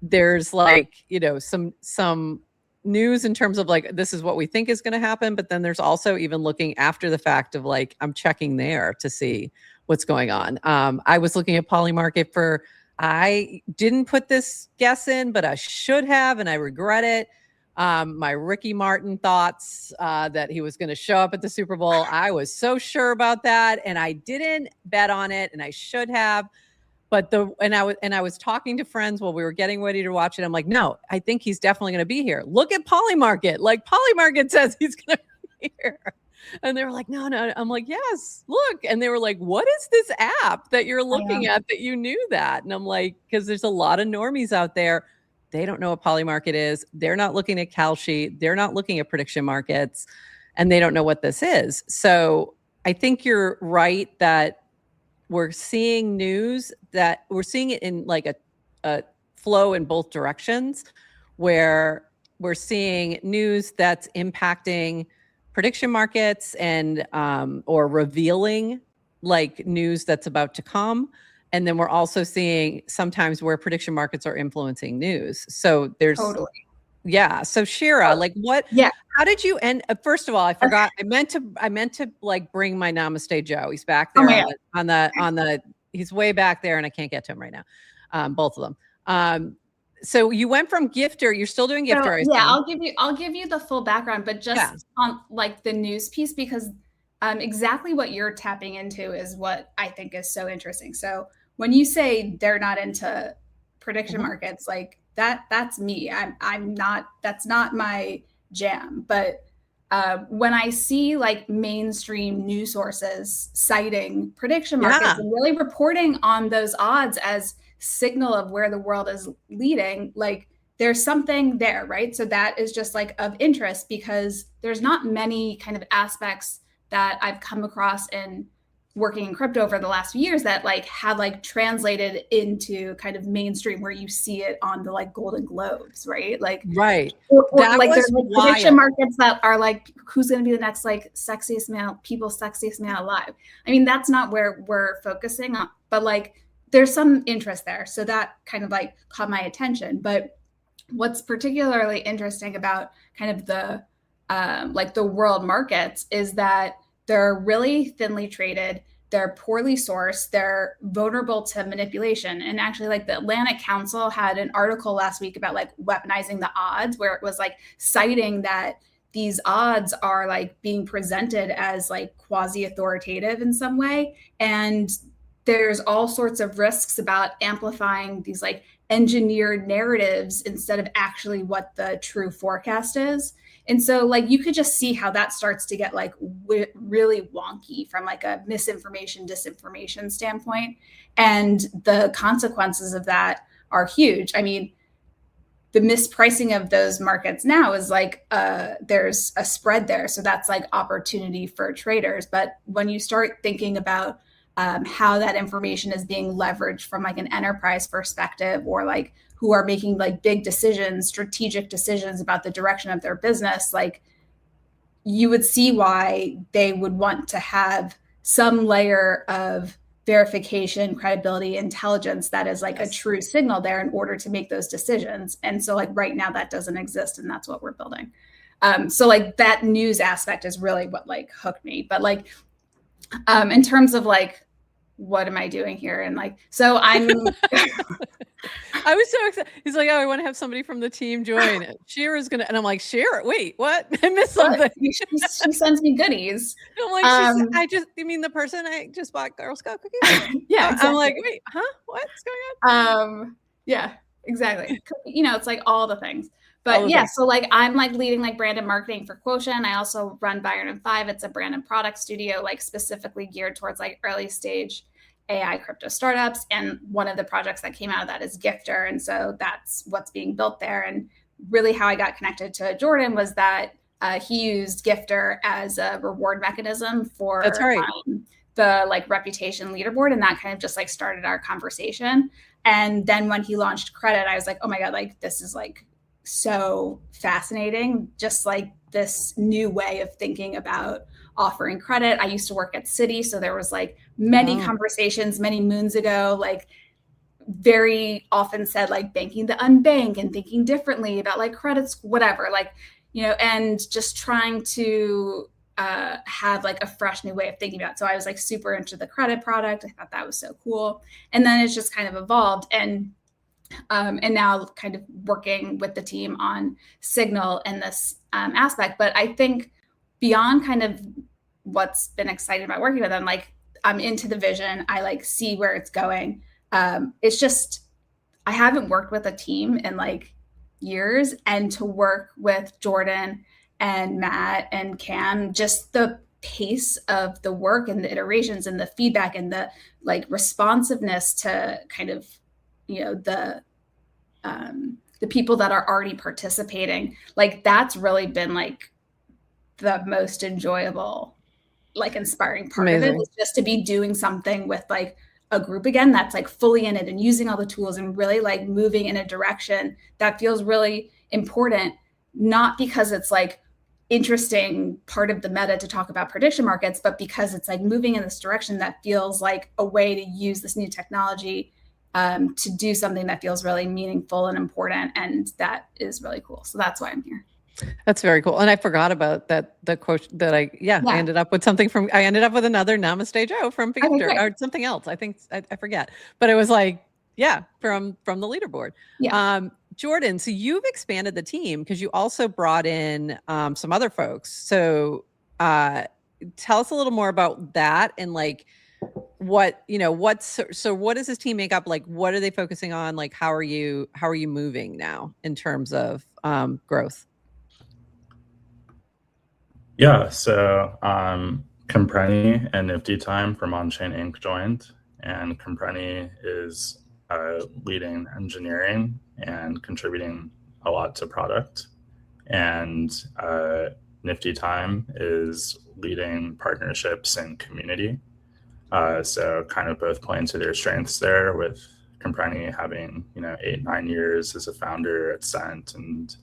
there's like, some news in terms of like, this is what we think is going to happen. But then there's also even looking after the fact of like, I'm checking there to see what's going on. I was looking at Polymarket I didn't put this guess in, but I should have, and I regret it. My Ricky Martin thoughts that he was going to show up at the Super Bowl. I was so sure about that, and I didn't bet on it, and I should have. But I was talking to friends while we were getting ready to watch it. I'm like, no, I think he's definitely going to be here. Look at Polymarket. Like Polymarket says he's going to be here. And they were like, no. I'm like, yes, look. And they were like, what is this app that you're looking at that you knew that? And I'm like, because there's a lot of normies out there. They don't know what Polymarket is. They're not looking at Kalshi. They're not looking at prediction markets, and they don't know what this is. So I think you're right that we're seeing news that we're seeing it in like a flow in both directions, where we're seeing news that's impacting prediction markets and or revealing like news that's about to come. And then we're also seeing sometimes where prediction markets are influencing news. So there's Totally. Yeah. So Shira, like what, Yeah. how did you end? First of all, I forgot, I meant to like bring my Namaste Joe. He's back there on the, he's way back there and I can't get to him right now. Both of them. So you went from Gifter, you're still doing Gifter. So, yeah, I'll give you the full background, but just on like the news piece, because exactly what you're tapping into is what I think is so interesting. So when you say they're not into prediction markets, like that's me. I'm not, that's not my jam. But when I see like mainstream news sources citing prediction markets and really reporting on those odds as signal of where the world is leading, like there's something there, right? So that is just like of interest, because there's not many kind of aspects that I've come across in working in crypto over the last few years that like have like translated into kind of mainstream where you see it on the like Golden Globes, right? Like, or like there's like prediction markets that are like, who's going to be the next like sexiest man alive? I mean, that's not where we're focusing on, but like there's some interest there. So that kind of like caught my attention. But what's particularly interesting about kind of the like the world markets is that they're really thinly traded, they're poorly sourced, they're vulnerable to manipulation. And actually like the Atlantic Council had an article last week about like weaponizing the odds, where it was like citing that these odds are like being presented as like quasi-authoritative in some way. And there's all sorts of risks about amplifying these like engineered narratives instead of actually what the true forecast is. And so like you could just see how that starts to get like really wonky from like a misinformation, disinformation standpoint. And the consequences of that are huge. I mean, the mispricing of those markets now is like there's a spread there. So that's like opportunity for traders. But when you start thinking about how that information is being leveraged from like an enterprise perspective, or like who are making like big decisions, strategic decisions about the direction of their business, like you would see why they would want to have some layer of verification, credibility, intelligence that is like a true signal there in order to make those decisions. And so like right now that doesn't exist, and that's what we're building. So like that news aspect is really what like hooked me. But like in terms of like, what am I doing here? And like, so I'm I was so excited. He's like, oh, I want to have somebody from the team join. Shira's gonna, and I'm like, Shira, wait, what? I missed something. She sends me goodies. I'm like, you mean the person I just bought Girl Scout cookies? Yeah, exactly. I'm like, wait, huh? What's going on? Yeah, exactly. You know, it's like all the things. But yeah, so like I'm like leading like brand and marketing for Quotient. I also run Byron and 5. It's a brand and product studio, like specifically geared towards like early stage AI crypto startups. And one of the projects that came out of that is Gifter. And so that's what's being built there. And really how I got connected to Jordan was that he used Gifter as a reward mechanism for the like reputation leaderboard. And that kind of just like started our conversation. And then when he launched credit, I was like, oh my God, like this is like so fascinating. Just like this new way of thinking about offering credit. I used to work at Citi. So there was like many conversations many moons ago, like very often said like banking the unbanked and thinking differently about like credits, whatever, like, you know, and just trying to have like a fresh new way of thinking about it. So I was like super into the credit product. I thought that was so cool. And then it's just kind of evolved. And now kind of working with the team on Signal in this aspect. But I think beyond kind of what's been exciting about working with them, like I'm into the vision. I like see where it's going. It's just, I haven't worked with a team in like years, and to work with Jordan and Matt and Cam, just the pace of the work and the iterations and the feedback and the like responsiveness to kind of, you know, the people that are already participating, like that's really been like the most enjoyable, like inspiring part of it, is just to be doing something with like a group again that's like fully in it and using all the tools and really like moving in a direction that feels really important, not because it's like interesting part of the meta to talk about prediction markets, but because it's like moving in this direction that feels like a way to use this new technology to do something that feels really meaningful and important. And that is really cool. So that's why I'm here. That's very cool. And I forgot about that, the quote that I ended up with something from, I ended up with another Namaste Joe from Betr or something else. I think, I forget, but it was like, from the leaderboard. Yeah. Jordan, so you've expanded the team because you also brought in some other folks. So tell us a little more about that and like what does this team make up? Like, what are they focusing on? Like, how are you moving now in terms of growth? Yeah, so Compreni and Nifty Time from Onchain Inc. joined, and Compreni is leading engineering and contributing a lot to product, and Nifty Time is leading partnerships and community. So kind of both playing to their strengths there, with Compreni having 8-9 years as a founder at Cent and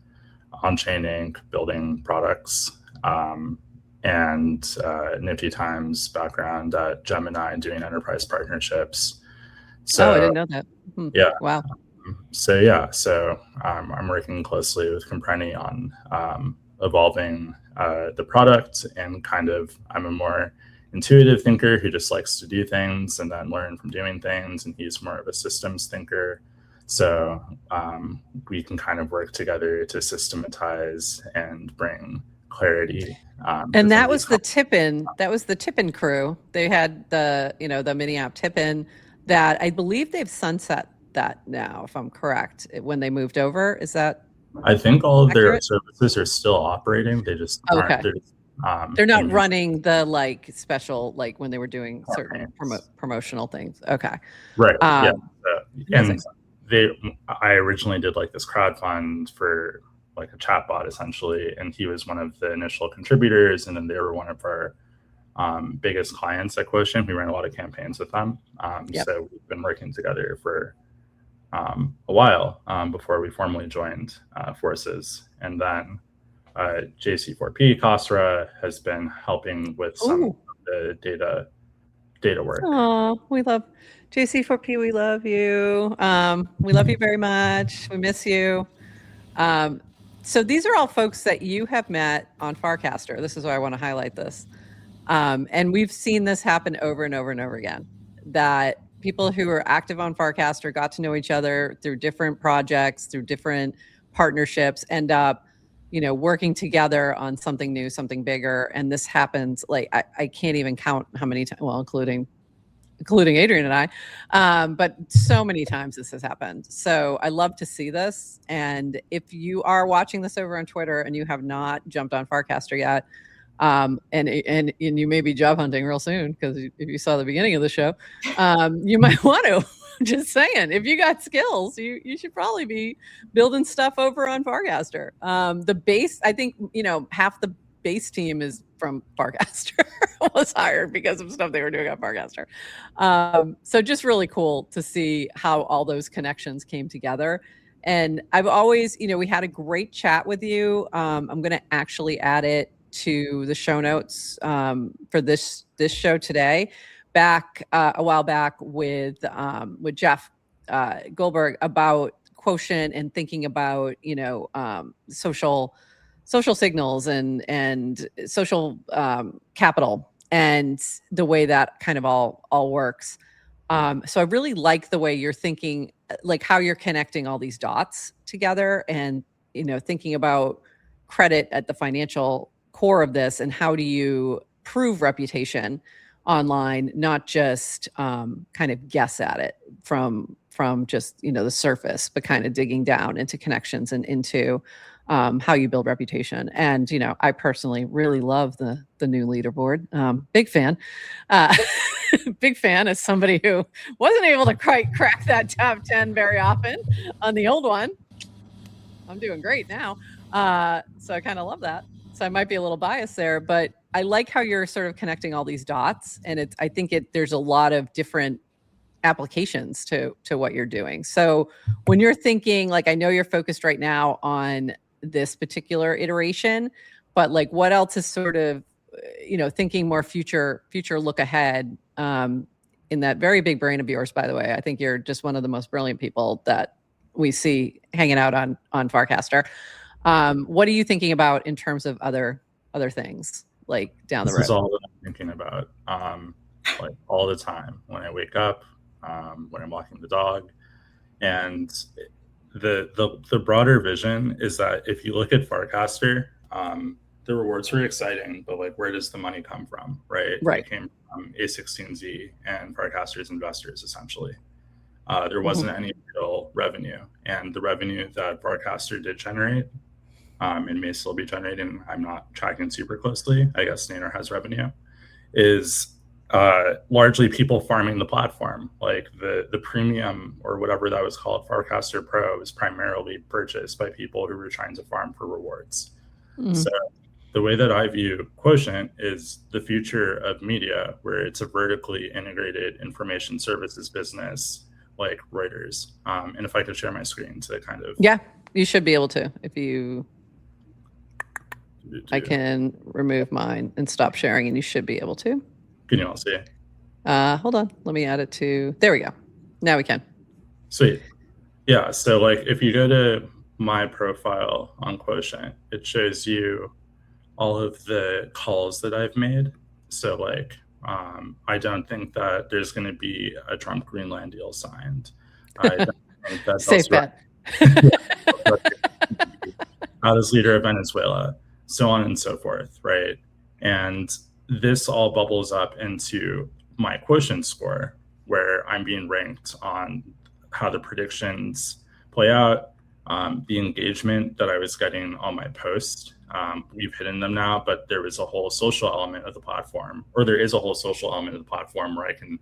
Onchain Inc. building products. And Nifty Time's background at Gemini doing enterprise partnerships. So, I didn't know that. Yeah. Wow. So I'm working closely with Compreni on evolving the product, and kind of I'm a more intuitive thinker who just likes to do things and then learn from doing things, and he's more of a systems thinker. So we can kind of work together to systematize and bring clarity. And that was the Tippin crew. They had the mini app Tippin that I believe they've sunset that now, if I'm correct, when they moved over. Is that? I think all of accurate? Their services are still operating. They just aren't. They're not running the like special, like when they were doing certain promotional things. Okay. Right. Yeah. And I originally did like this crowdfund for like a chatbot essentially, and he was one of the initial contributors, and then they were one of our biggest clients at Quotient. We ran a lot of campaigns with them. So we've been working together for a while before we formally joined forces. And then JC4P Khosra has been helping with some of the data work. Oh, we love JC4P. We love you. We love you very much. We miss you. So these are all folks that you have met on Farcaster. This is why I want to highlight this. And we've seen this happen over and over and over again, that people who are active on Farcaster got to know each other through different projects, through different partnerships, end up, working together on something new, something bigger. And this happens, like, I can't even count how many times, well, including Adrienne and I, but so many times this has happened. So I love to see this. And if you are watching this over on Twitter and you have not jumped on Farcaster yet, and you may be job hunting real soon, because if you saw the beginning of the show, you might want to. Just saying, if you got skills, you should probably be building stuff over on Farcaster. The base, I think, half the base team is from Farcaster was hired because of stuff they were doing on Farcaster. So just really cool to see how all those connections came together. And I've always, we had a great chat with you. I'm going to actually add it to the show notes for this show today. Back a while back with Jeff Goldberg about Quotient and thinking about social signals and social capital and the way that kind of all works. So I really like the way you're thinking, like how you're connecting all these dots together, and thinking about credit at the financial core of this, and how do you prove reputation online, not just kind of guess at it from just the surface, but kind of digging down into connections and into how you build reputation. And I personally really love the new leaderboard. Big fan. Big fan as somebody who wasn't able to quite crack that top 10 very often on the old one. I'm doing great now. So I kind of love that. So I might be a little biased there, but I like how you're sort of connecting all these dots, and I think there's a lot of different applications to what you're doing. So when you're thinking, like, I know you're focused right now on this particular iteration, but like what else is sort of, thinking more future look ahead, in that very big brain of yours, by the way. I think you're just one of the most brilliant people that we see hanging out on Farcaster. What are you thinking about in terms of other things like down the road? This is all that I'm thinking about, like all the time when I wake up, when I'm walking the dog. And the broader vision is that if you look at Farcaster, the rewards were exciting, but like, where does the money come from, right? Right. It came from A16Z and Farcaster's investors, essentially. There wasn't any real revenue. And the revenue that Farcaster did generate, and may still be generating, I'm not tracking super closely, I guess Nainer has revenue, is largely people farming the platform. Like the premium or whatever that was called, Farcaster Pro, is primarily purchased by people who were trying to farm for rewards. So the way that I view Quotient is the future of media, where it's a vertically integrated information services business like Traitors. And if I could share my screen to kind of... Yeah, you should be able to. If you... I can remove mine and stop sharing, and you should be able to. Can you all see? Hold on. Let me add it to... There we go. Now we can. Sweet. Yeah, so like if you go to my profile on Quotient, it shows you all of the calls that I've made. So like, I don't think that there's going to be a Trump Greenland deal signed. I don't think that's safe bet. Out as leader of Venezuela, so on and so forth, right? And this all bubbles up into my Quotient score, where I'm being ranked on how the predictions play out, the engagement that I was getting on my post. We've hidden them now, but there was a whole social element of the platform, or there is a whole social element of the platform where I can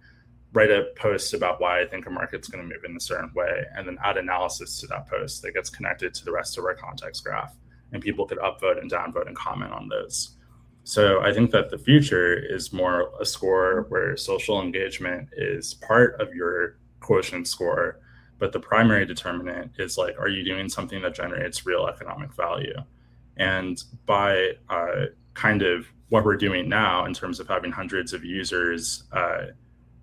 write a post about why I think a market's going to move in a certain way, and then add analysis to that post that gets connected to the rest of our context graph. And people could upvote and downvote and comment on those. So I think that the future is more a score where social engagement is part of your Quotient score, but the primary determinant is like, are you doing something that generates real economic value? And by kind of what we're doing now in terms of having hundreds of users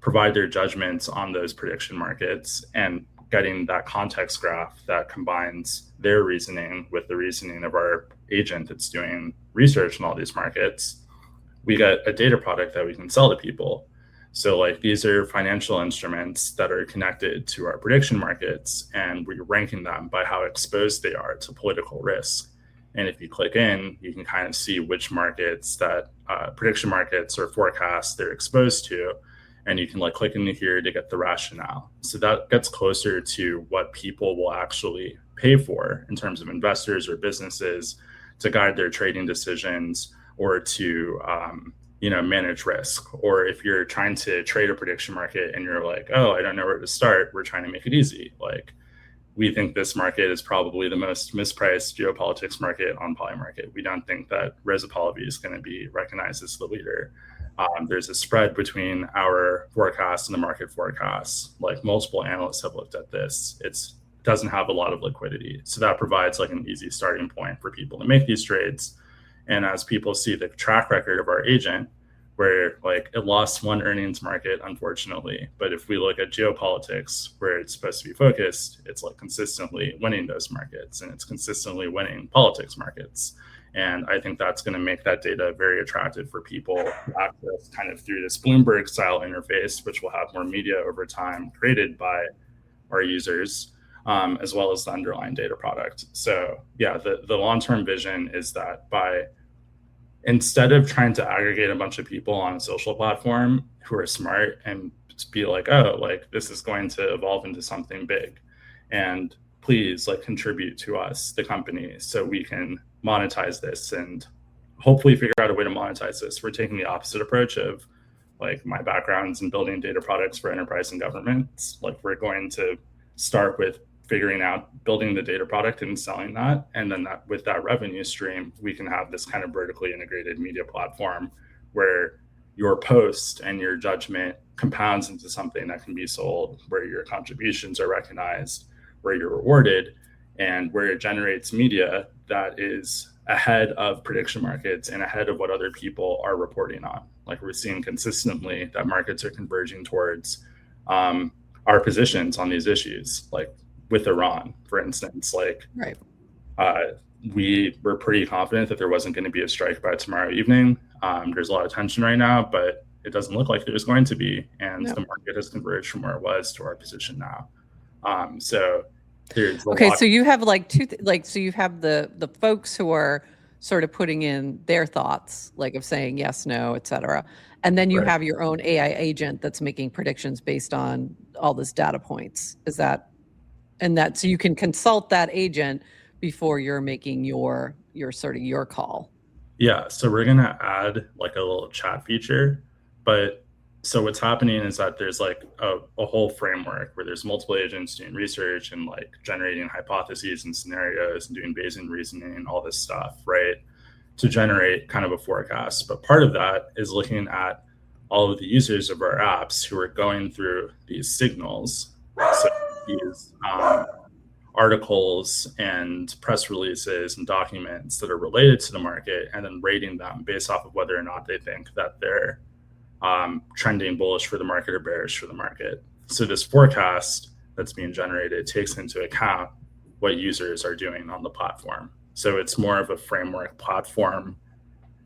provide their judgments on those prediction markets and getting that context graph that combines their reasoning with the reasoning of our agent that's doing research in all these markets, we get a data product that we can sell to people. So like, these are financial instruments that are connected to our prediction markets, and we're ranking them by how exposed they are to political risk. And if you click in, you can kind of see which markets that prediction markets or forecasts they're exposed to. And you can like click into here to get the rationale. So that gets closer to what people will actually pay for in terms of investors or businesses to guide their trading decisions, or to manage risk. Or if you're trying to trade a prediction market and you're like, oh, I don't know where to start, we're trying to make it easy. Like, we think this market is probably the most mispriced geopolitics market on Polymarket. We don't think that Reza Pahlavi is going to be recognized as the leader. There's a spread between our forecast and the market forecast. Like, multiple analysts have looked at this. It doesn't have a lot of liquidity. So that provides like an easy starting point for people to make these trades. And as people see the track record of our agent, where like it lost one earnings market, unfortunately. But if we look at geopolitics, where it's supposed to be focused, it's like consistently winning those markets, and it's consistently winning politics markets. And I think that's going to make that data very attractive for people to access kind of through this Bloomberg style interface, which will have more media over time created by our users, as well as the underlying data product. So yeah, the long-term vision is that instead of trying to aggregate a bunch of people on a social platform who are smart and be like, oh, like this is going to evolve into something big, and please like contribute to us, the company, so we can monetize this and hopefully figure out a way to monetize this. We're taking the opposite approach of like my background's in building data products for enterprise and governments. Like, we're going to start with figuring out building the data product and selling that. And then with that revenue stream, we can have this kind of vertically integrated media platform where your post and your judgment compounds into something that can be sold, where your contributions are recognized, where you're rewarded, and where it generates media that is ahead of prediction markets and ahead of what other people are reporting on. Like we're seeing consistently that markets are converging towards our positions on these issues, like with Iran, for instance. Like right. We were pretty confident that there wasn't going to be a strike by tomorrow evening. There's a lot of tension right now, but it doesn't look like there's going to be. And the market has converged from where it was to our position now. So there's so you have like so you have the folks who are sort of putting in their thoughts, like of saying yes, no, et cetera. And then you have your own AI agent that's making predictions based on all this data points. Is that, so you can consult that agent before you're making your sort of your call. Yeah. So we're going to add like a little chat feature, but so what's happening is that there's like a whole framework where there's multiple agents doing research and like generating hypotheses and scenarios and doing Bayesian reasoning and all this stuff, right, to generate kind of a forecast. But part of that is looking at all of the users of our apps who are going through these signals, so these articles and press releases and documents that are related to the market, and then rating them based off of whether or not they think that they're trending bullish for the market or bearish for the market. So this forecast that's being generated takes into account what users are doing on the platform. So it's more of a framework platform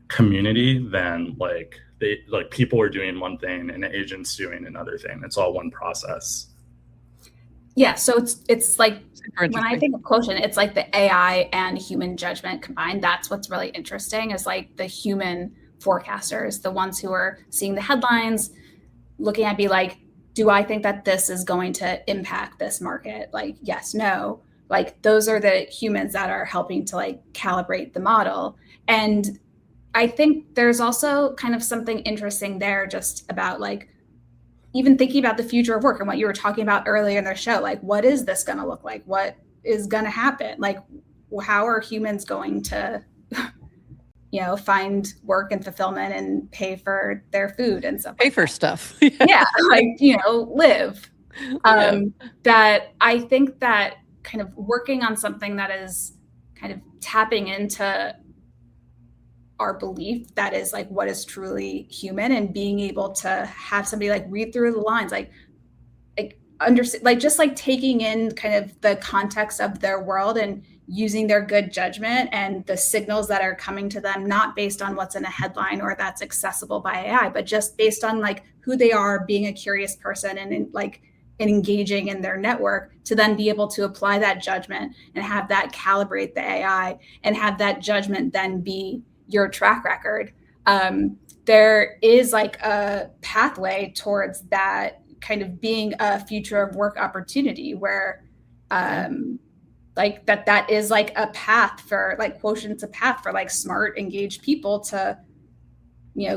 community than like people are doing one thing and agents doing another thing. It's all one process. Yeah, so it's like when I think of Quotient, it's like the AI and human judgment combined. That's what's really interesting, is like the human forecasters, the ones who are seeing the headlines, looking at be like, do I think that this is going to impact this market? Like, yes, no. Like those are the humans that are helping to like calibrate the model. And I think there's also kind of something interesting there just about like even thinking about the future of work and what you were talking about earlier in the show. Like, what is this going to look like? What is going to happen? Like, how are humans going to find work and fulfillment and pay for their food and stuff. Pay for stuff. Yeah, like, live. That I think that kind of working on something that is kind of tapping into our belief that is like what is truly human, and being able to have somebody like read through the lines, like understand, like just like taking in kind of the context of their world and using their good judgment and the signals that are coming to them, not based on what's in a headline or that's accessible by AI, but just based on like who they are, being a curious person and engaging in their network, to then be able to apply that judgment and have that calibrate the AI and have that judgment then be your track record. There is like a pathway towards that kind of being a future of work opportunity where like that is like a path for like Quotient's a path for like smart, engaged people to,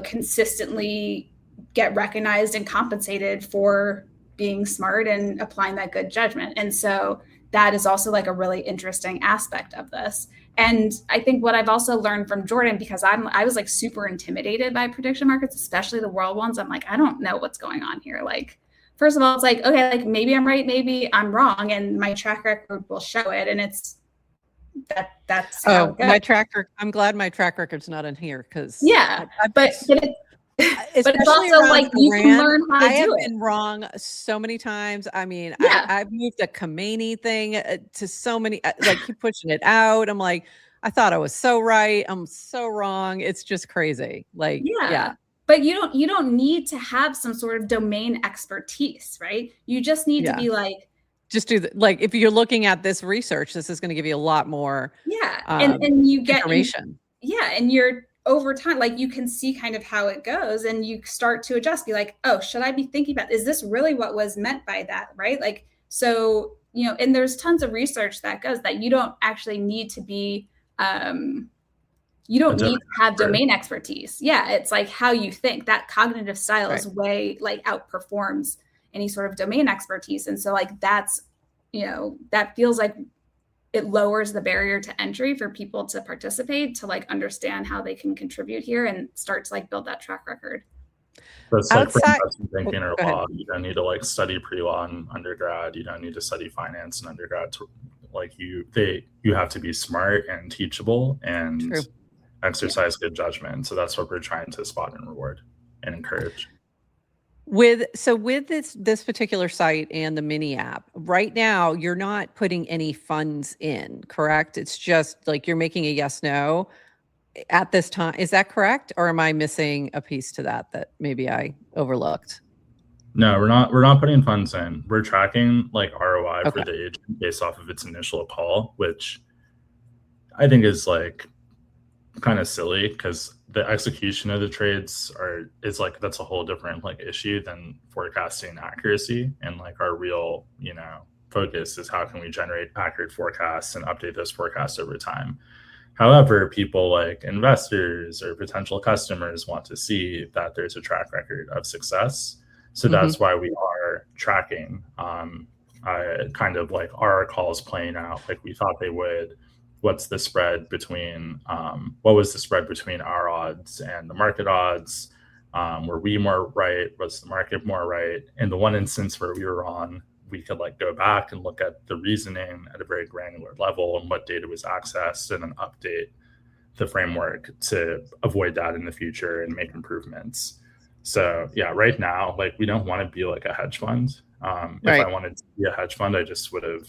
consistently get recognized and compensated for being smart and applying that good judgment. And so that is also like a really interesting aspect of this. And I think what I've also learned from Jordan, because I was like super intimidated by prediction markets, especially the world ones. I'm like, I don't know what's going on here. Like, first of all, it's like, okay, like maybe I'm right, maybe I'm wrong, and my track record will show it. And that's how it goes. My track record. I'm glad my track record's not in here because but it's also like you can learn how to do it. I have been wrong so many times. I mean, I've moved a Khomeini thing to so many, like keep pushing it out. I'm like, I thought I was so right. I'm so wrong. It's just crazy. Like, yeah. But you don't need to have some sort of domain expertise, right? You just need to be like, just do like if you're looking at this research, this is going to give you a lot more. And you get information. And you're over time, like you can see kind of how it goes, and you start to adjust. Be like, oh, should I be thinking about? Is this really what was meant by that, right? Like, so and there's tons of research that goes that you don't actually need to be. You don't need to have domain expertise. Yeah, it's like how you think. That cognitive style is way like outperforms any sort of domain expertise. And so like that's, that feels like it lowers the barrier to entry for people to participate, to like understand how they can contribute here and start to like build that track record. So it's like for investment banking or law, you don't need to like study pre-law in undergrad. You don't need to study finance in undergrad to like you have to be smart and teachable and exercise good judgment. So that's what we're trying to spot and reward and encourage. With this particular site and the mini app, right now you're not putting any funds in, correct? It's just like you're making a yes no at this time. Is that correct? Or am I missing a piece to that maybe I overlooked? No, we're not putting funds in. We're tracking like ROI for the agent based off of its initial call, which I think is like kind of silly because the execution of the trades is like, that's a whole different like issue than forecasting accuracy. And like our real, focus is how can we generate accurate forecasts and update those forecasts over time. However, people like investors or potential customers want to see that there's a track record of success. So that's why we are tracking kind of like our calls playing out like we thought they would. What's the spread between, what was the spread between our odds and the market odds? Were we more right? Was the market more right? In the one instance where we were wrong, we could like go back and look at the reasoning at a very granular level and what data was accessed and then update the framework to avoid that in the future and make improvements. So yeah, right now, like we don't want to be like a hedge fund. If I wanted to be a hedge fund, I just would have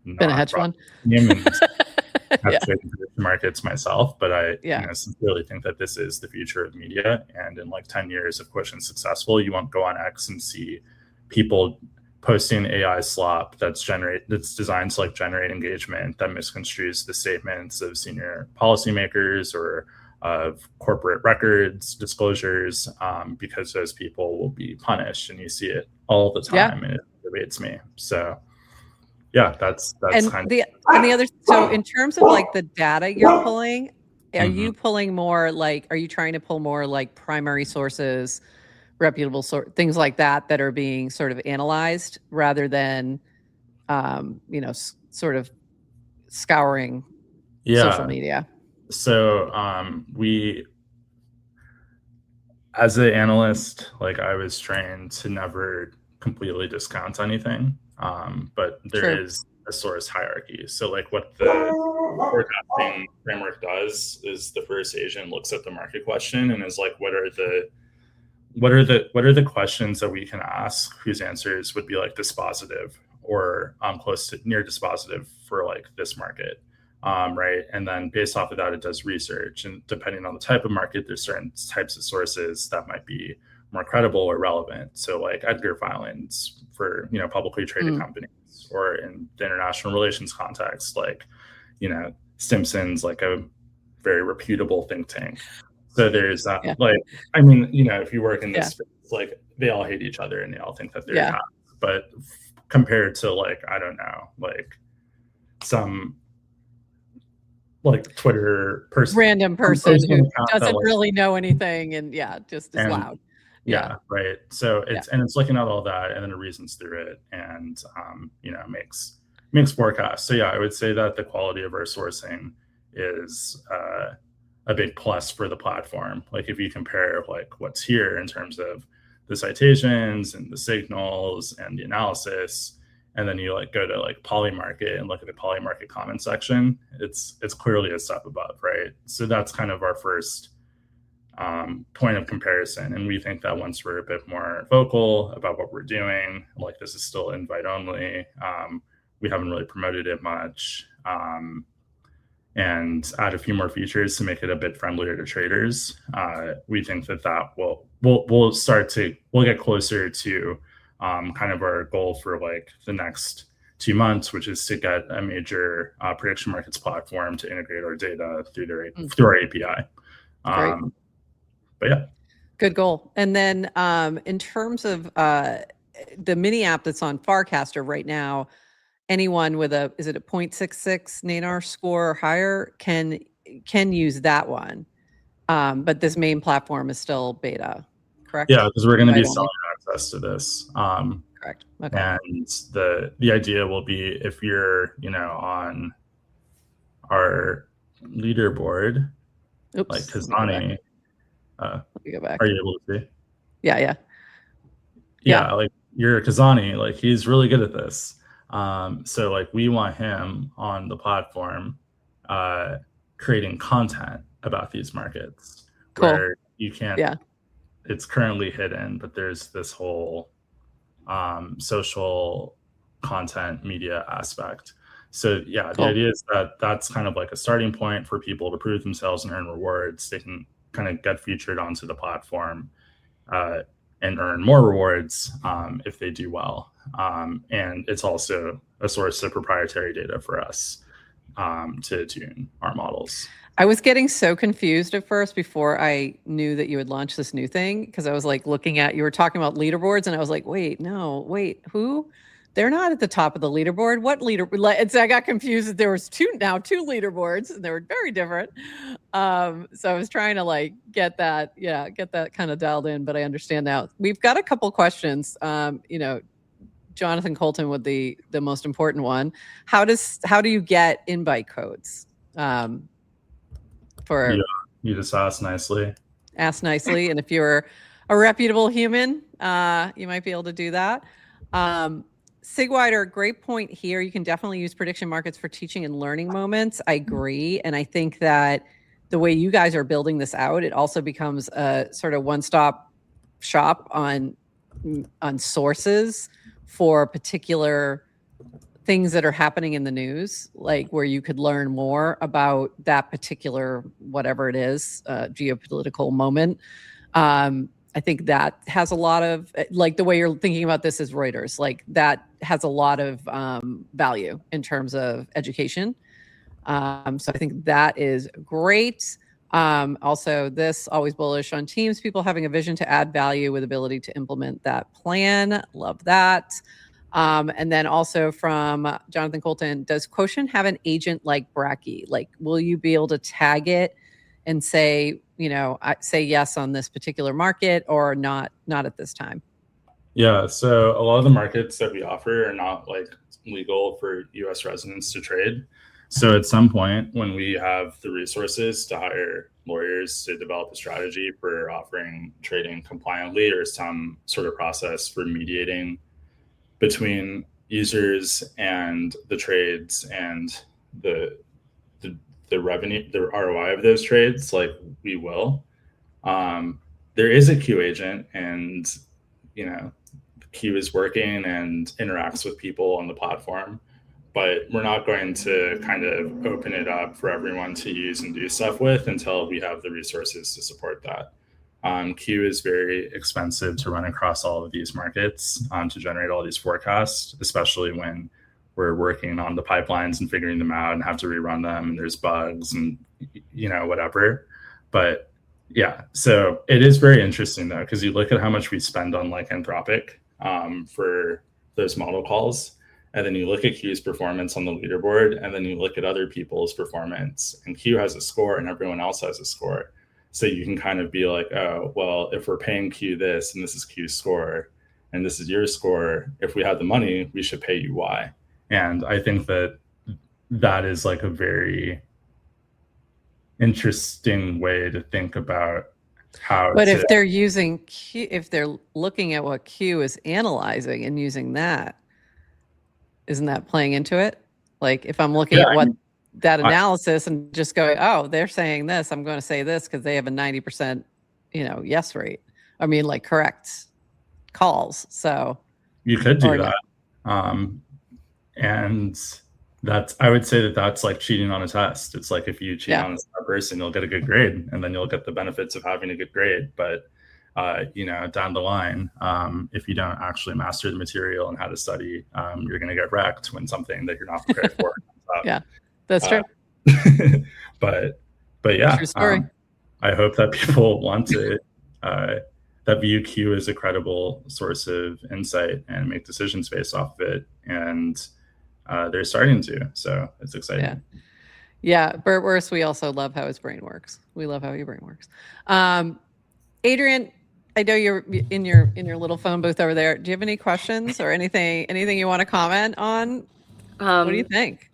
been a hedge fund. Markets myself, but I sincerely think that this is the future of media. And in like 10 years, if Quotient successful, you won't go on X and see people posting AI slop that's designed to like generate engagement that misconstrues the statements of senior policymakers or of corporate records disclosures, because those people will be punished, and you see it all the time, and it aggravates me. So yeah, that's and kind the other. So in terms of like the data you're pulling, are you pulling more like? Are you trying to pull more like primary sources, reputable things like that are being sort of analyzed rather than, sort of scouring social media? So we, as an analyst, like I was trained to never completely discount anything. But there is a source hierarchy. So like what the forecasting framework does is the first agent looks at the market question and is like, what are the questions that we can ask whose answers would be like dispositive or close to near dispositive for like this market. Right. And then based off of that, it does research, and depending on the type of market, there's certain types of sources that might be more credible or relevant. So like Edgar filings for, publicly traded companies, or in the international relations context, like, Stimson's like a very reputable think tank. So there's that, like, I mean, if you work in this space, like they all hate each other and they all think that they're hacks. But compared to like, I don't know, like some like Twitter person, random person who doesn't really know anything and just is loud. Yeah, right. So it's looking at all that and then it reasons through it and makes forecasts. So I would say that the quality of our sourcing is a big plus for the platform. Like if you compare like what's here in terms of the citations and the signals and the analysis, and then you like go to like Polymarket and look at the Polymarket comment section, it's clearly a step above, right? So that's kind of our first point of comparison. And we think that once we're a bit more vocal about what we're doing, like this is still invite only, we haven't really promoted it much, and add a few more features to make it a bit friendlier to traders, we think that we'll get closer to kind of our goal for like the next 2 months, which is to get a major prediction markets platform to integrate our data through our API. But yeah, good goal. And then in terms of the mini app that's on Farcaster right now, anyone with is it a 0.66 NANAR score or higher can use that one. But this main platform is still beta, correct? Yeah, because we're going to be selling access to this. Correct. Okay. And the idea will be if you're, on our leaderboard, like Kazani. Let me go back. Are you able to see? Yeah. Like your Kazani, like he's really good at this. So like we want him on the platform creating content about these markets where you can't, it's currently hidden, but there's this whole social content media aspect. So yeah, the idea is that that's kind of like a starting point for people to prove themselves and earn rewards. They can kind of get featured onto the platform and earn more rewards if they do well. And it's also a source of proprietary data for us to tune our models. I was getting so confused at first before I knew that you had launched this new thing, because I was like looking at, you were talking about leaderboards and I was like, wait, who? They're not at the top of the leaderboard. What leaderboard? I got confused that there was two leaderboards and they were very different. So I was trying to like get that kind of dialed in, but I understand now. We've got a couple questions. Jonathan Colton with the most important one. How do you get invite codes? You just ask nicely. Ask nicely, and if you're a reputable human, you might be able to do that. Sigwider, great point here. You can definitely use prediction markets for teaching and learning moments. I agree. And I think that the way you guys are building this out, it also becomes a sort of one-stop shop on sources for particular things that are happening in the news, like where you could learn more about that particular, whatever it is, geopolitical moment. I think that has a lot of, like the way you're thinking about this is Reuters, like that has a lot of value in terms of education. So I think that is great. Also, this always bullish on teams, people having a vision to add value with ability to implement that plan. Love that. And then also from Jonathan Colton, does Quotient have an agent like Bracky? Like, will you be able to tag it and say, say yes on this particular market or not at this time? Yeah, so a lot of the markets that we offer are not like legal for US residents to trade. So at some point when we have the resources to hire lawyers to develop a strategy for offering trading compliantly or some sort of process for mediating between users and the trades and the revenue, the ROI of those trades, like we will. There is a Q agent, and Q is working and interacts with people on the platform, but we're not going to kind of open it up for everyone to use and do stuff with until we have the resources to support that. Q is very expensive to run across all of these markets to generate all these forecasts, especially when we're working on the pipelines and figuring them out and have to rerun them and there's bugs and whatever. But yeah, so it is very interesting though, because you look at how much we spend on like Anthropic for those model calls, and then you look at Q's performance on the leaderboard, and then you look at other people's performance, and Q has a score and everyone else has a score. So you can kind of be like, oh, well, if we're paying Q this and this is Q's score and this is your score, if we had the money, we should pay you Y. And I think that is like a very interesting way to think about how. But if they're using Q, if they're looking at what Q is analyzing and using that, isn't that playing into it? Like if I'm looking at what that analysis and just going, oh, they're saying this, I'm going to say this because they have a 90%, yes rate. I mean, like correct calls. So you could do that. And I would say that's like cheating on a test. It's like if you cheat on a person, you'll get a good grade, and then you'll get the benefits of having a good grade. But down the line, if you don't actually master the material and how to study, you're going to get wrecked when something that you're not prepared for. Yeah, that's true. But yeah, true story. I hope that people want to that view Q as a credible source of insight and make decisions based off of it, and they're starting to. So it's exciting. Yeah, Bert Worse, we also love how his brain works. We love how your brain works. Adrienne, I know you're in your little phone booth over there. Do you have any questions or anything you want to comment on? What do you think?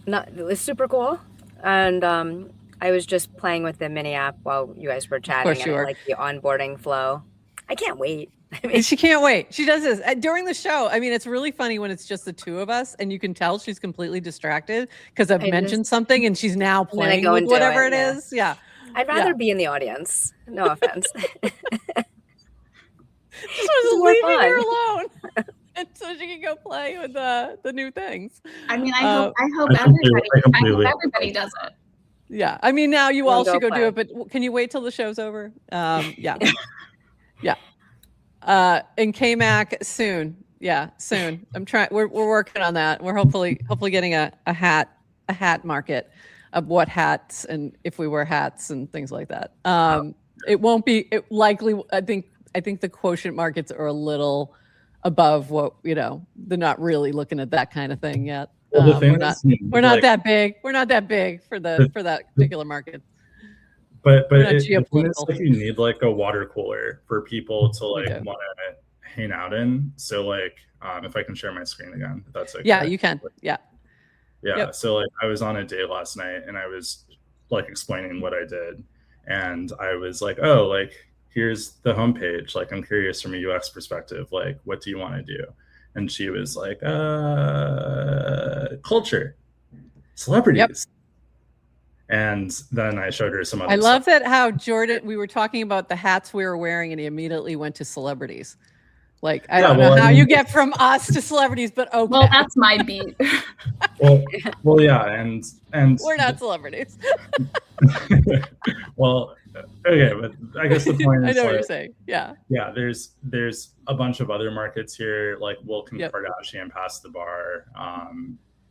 It's super cool. And I was just playing with the mini app while you guys were chatting. And I like the onboarding flow. I can't wait. She can't wait. She does this during the show. I mean, it's really funny when it's just the two of us and you can tell she's completely distracted because I've mentioned something and she's now playing with whatever it is. Yeah. I'd rather be in the audience. No offense. Just was leaving her alone. And so she can go play with the new things. I mean, I hope everybody does it. Yeah. I mean, now you all should go do it, but can you wait till the show's over? Yeah. Yeah. And KMAC soon. Yeah, soon. I'm trying. We're working on that. We're hopefully getting a hat market of what hats and if we wear hats and things like that. It won't be likely. I think the Quotient markets are a little above what, they're not really looking at that kind of thing yet. Well, we're not that big. We're not that big for that particular market. But it's like you need like a water cooler for people to like want to hang out in. So like, if I can share my screen again, if that's okay. Yeah, you can. Yeah. Yeah. Yep. So like I was on a date last night and I was like explaining what I did. And I was like, oh, like, here's the homepage. Like, I'm curious from a UX perspective, like, what do you want to do? And she was like, culture, celebrities. Yep. And then I showed her some other stuff. Love that how Jordan, we were talking about the hats we were wearing and he immediately went to celebrities. Like, I don't know how you get from us to celebrities, but okay. Well, that's my beat. well, yeah. And we're not celebrities. Well, okay, but I guess the point is, I know what you're saying. Yeah. Yeah, there's a bunch of other markets here, like Will Kardashian passed the bar,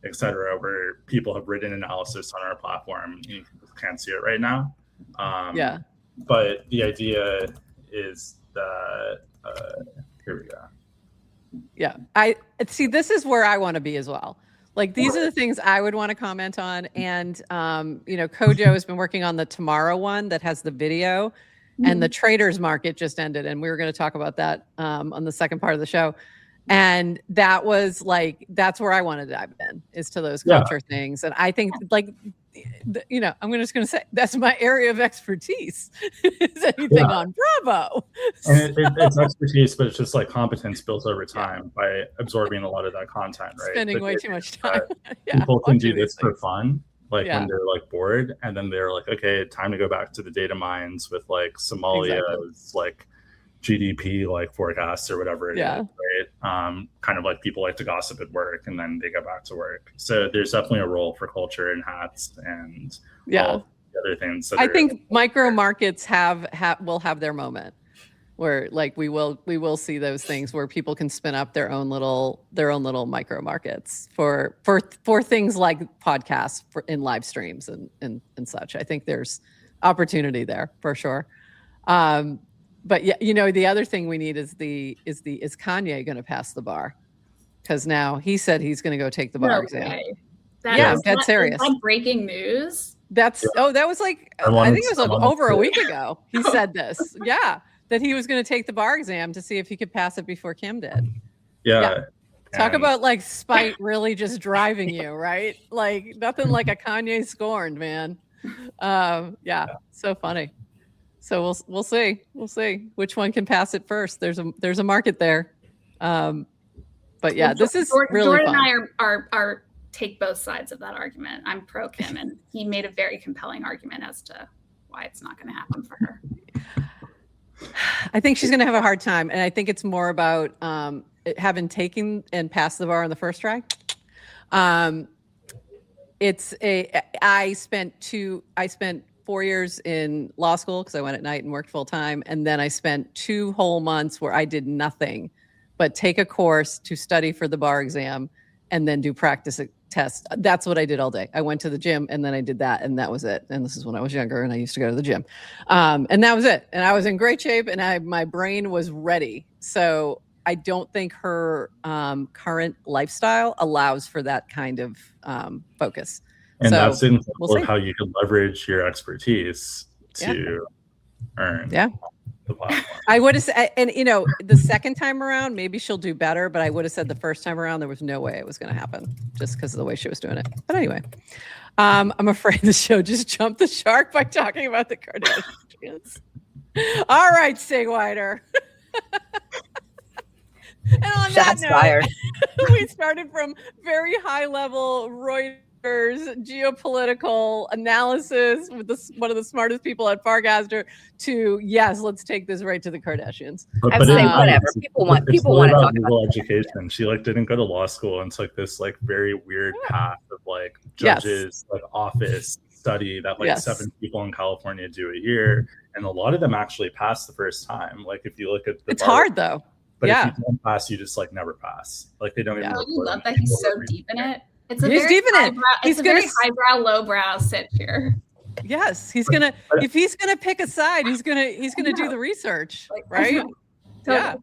et cetera, where people have written analysis on our platform. You can't see it right now. Yeah. But the idea is that, here we go. Yeah. I see, this is where I want to be as well. Like, these are the things I would want to comment on. And, Kojo has been working on the tomorrow one that has the video, and the Traitors market just ended. And we were going to talk about that on the second part of the show. And that was like, that's where I want to dive in, is to those culture things. And I think like, I'm just going to say that's my area of expertise. Is anything on Bravo? And it's expertise, but it's just like competence built over time by absorbing a lot of that content, right? Spending way too much time. People can do this for fun, like when they're like bored, and then they're like, okay, time to go back to the data mines with like Somalia's like GDP like forecast or whatever it is, right? Kind of like people like to gossip at work and then they go back to work. So there's definitely a role for culture and hats and all the other things. I think micro markets will have their moment where like we will see those things where people can spin up their own little micro markets for things like podcasts in live streams and such. I think there's opportunity there for sure. But yeah, the other thing we need is Kanye going to pass the bar? Because now he said he's going to go take the bar exam. I'm dead serious. Is that breaking news? That was like, I think it was like over a week ago. He said this. Yeah. That he was going to take the bar exam to see if he could pass it before Kim did. Yeah. Talk about like spite really just driving you, right? Like nothing like a Kanye scorned, man. So funny. So we'll see which one can pass it first. There's a market there. But yeah, this is really Jordan fun. and I are take both sides of that argument. I'm pro Kim, and he made a very compelling argument as to why it's not going to happen for her. I think she's going to have a hard time, and I think it's more about having taken and passed the bar on the first try. I spent 4 years in law school because I went at night and worked full time, and then I spent 2 whole months where I did nothing but take a course to study for the bar exam and then do practice tests. That's what I did all day. I went to the gym and then I did that, and that was it. And this is when I was younger and I used to go to the gym. And that was it. And I was in great shape and my brain was ready. So I don't think her current lifestyle allows for that kind of focus. And so, that's an example of how you can leverage your expertise to earn the platform. I would have said, and the second time around, maybe she'll do better, but I would have said the first time around, there was no way it was going to happen just because of the way she was doing it. But anyway, I'm afraid the show just jumped the shark by talking about the Kardashians. All right, Sig Wider. And on Shots that note, fired. we started from very high level Reuters geopolitical analysis with one of the smartest people at Farcaster to, yes, let's take this right to the Kardashians. I was saying, whatever. People want to talk about education. She like didn't go to law school and took this like very weird path of like judges, like office study that like 7 people in California do a year. And a lot of them actually pass the first time. Like if you look at it's hard though. But if you don't pass, you just like never pass. Like they don't even. I love that he's so deep in it. It's a he's very deep in it. It's a very highbrow, lowbrow sit here. Yes, he's gonna. If he's gonna pick a side, he's gonna do the research, right? Yeah,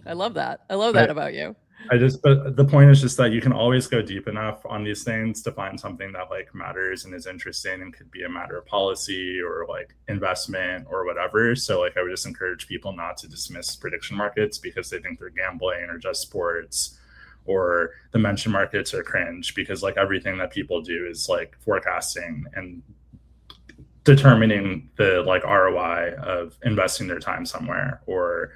I love that. I love that about you. But the point is just that you can always go deep enough on these things to find something that like matters and is interesting and could be a matter of policy or like investment or whatever. So like I would just encourage people not to dismiss prediction markets because they think they're gambling or just sports, or the mention markets are cringe, because like everything that people do is like forecasting and determining the like ROI of investing their time somewhere, or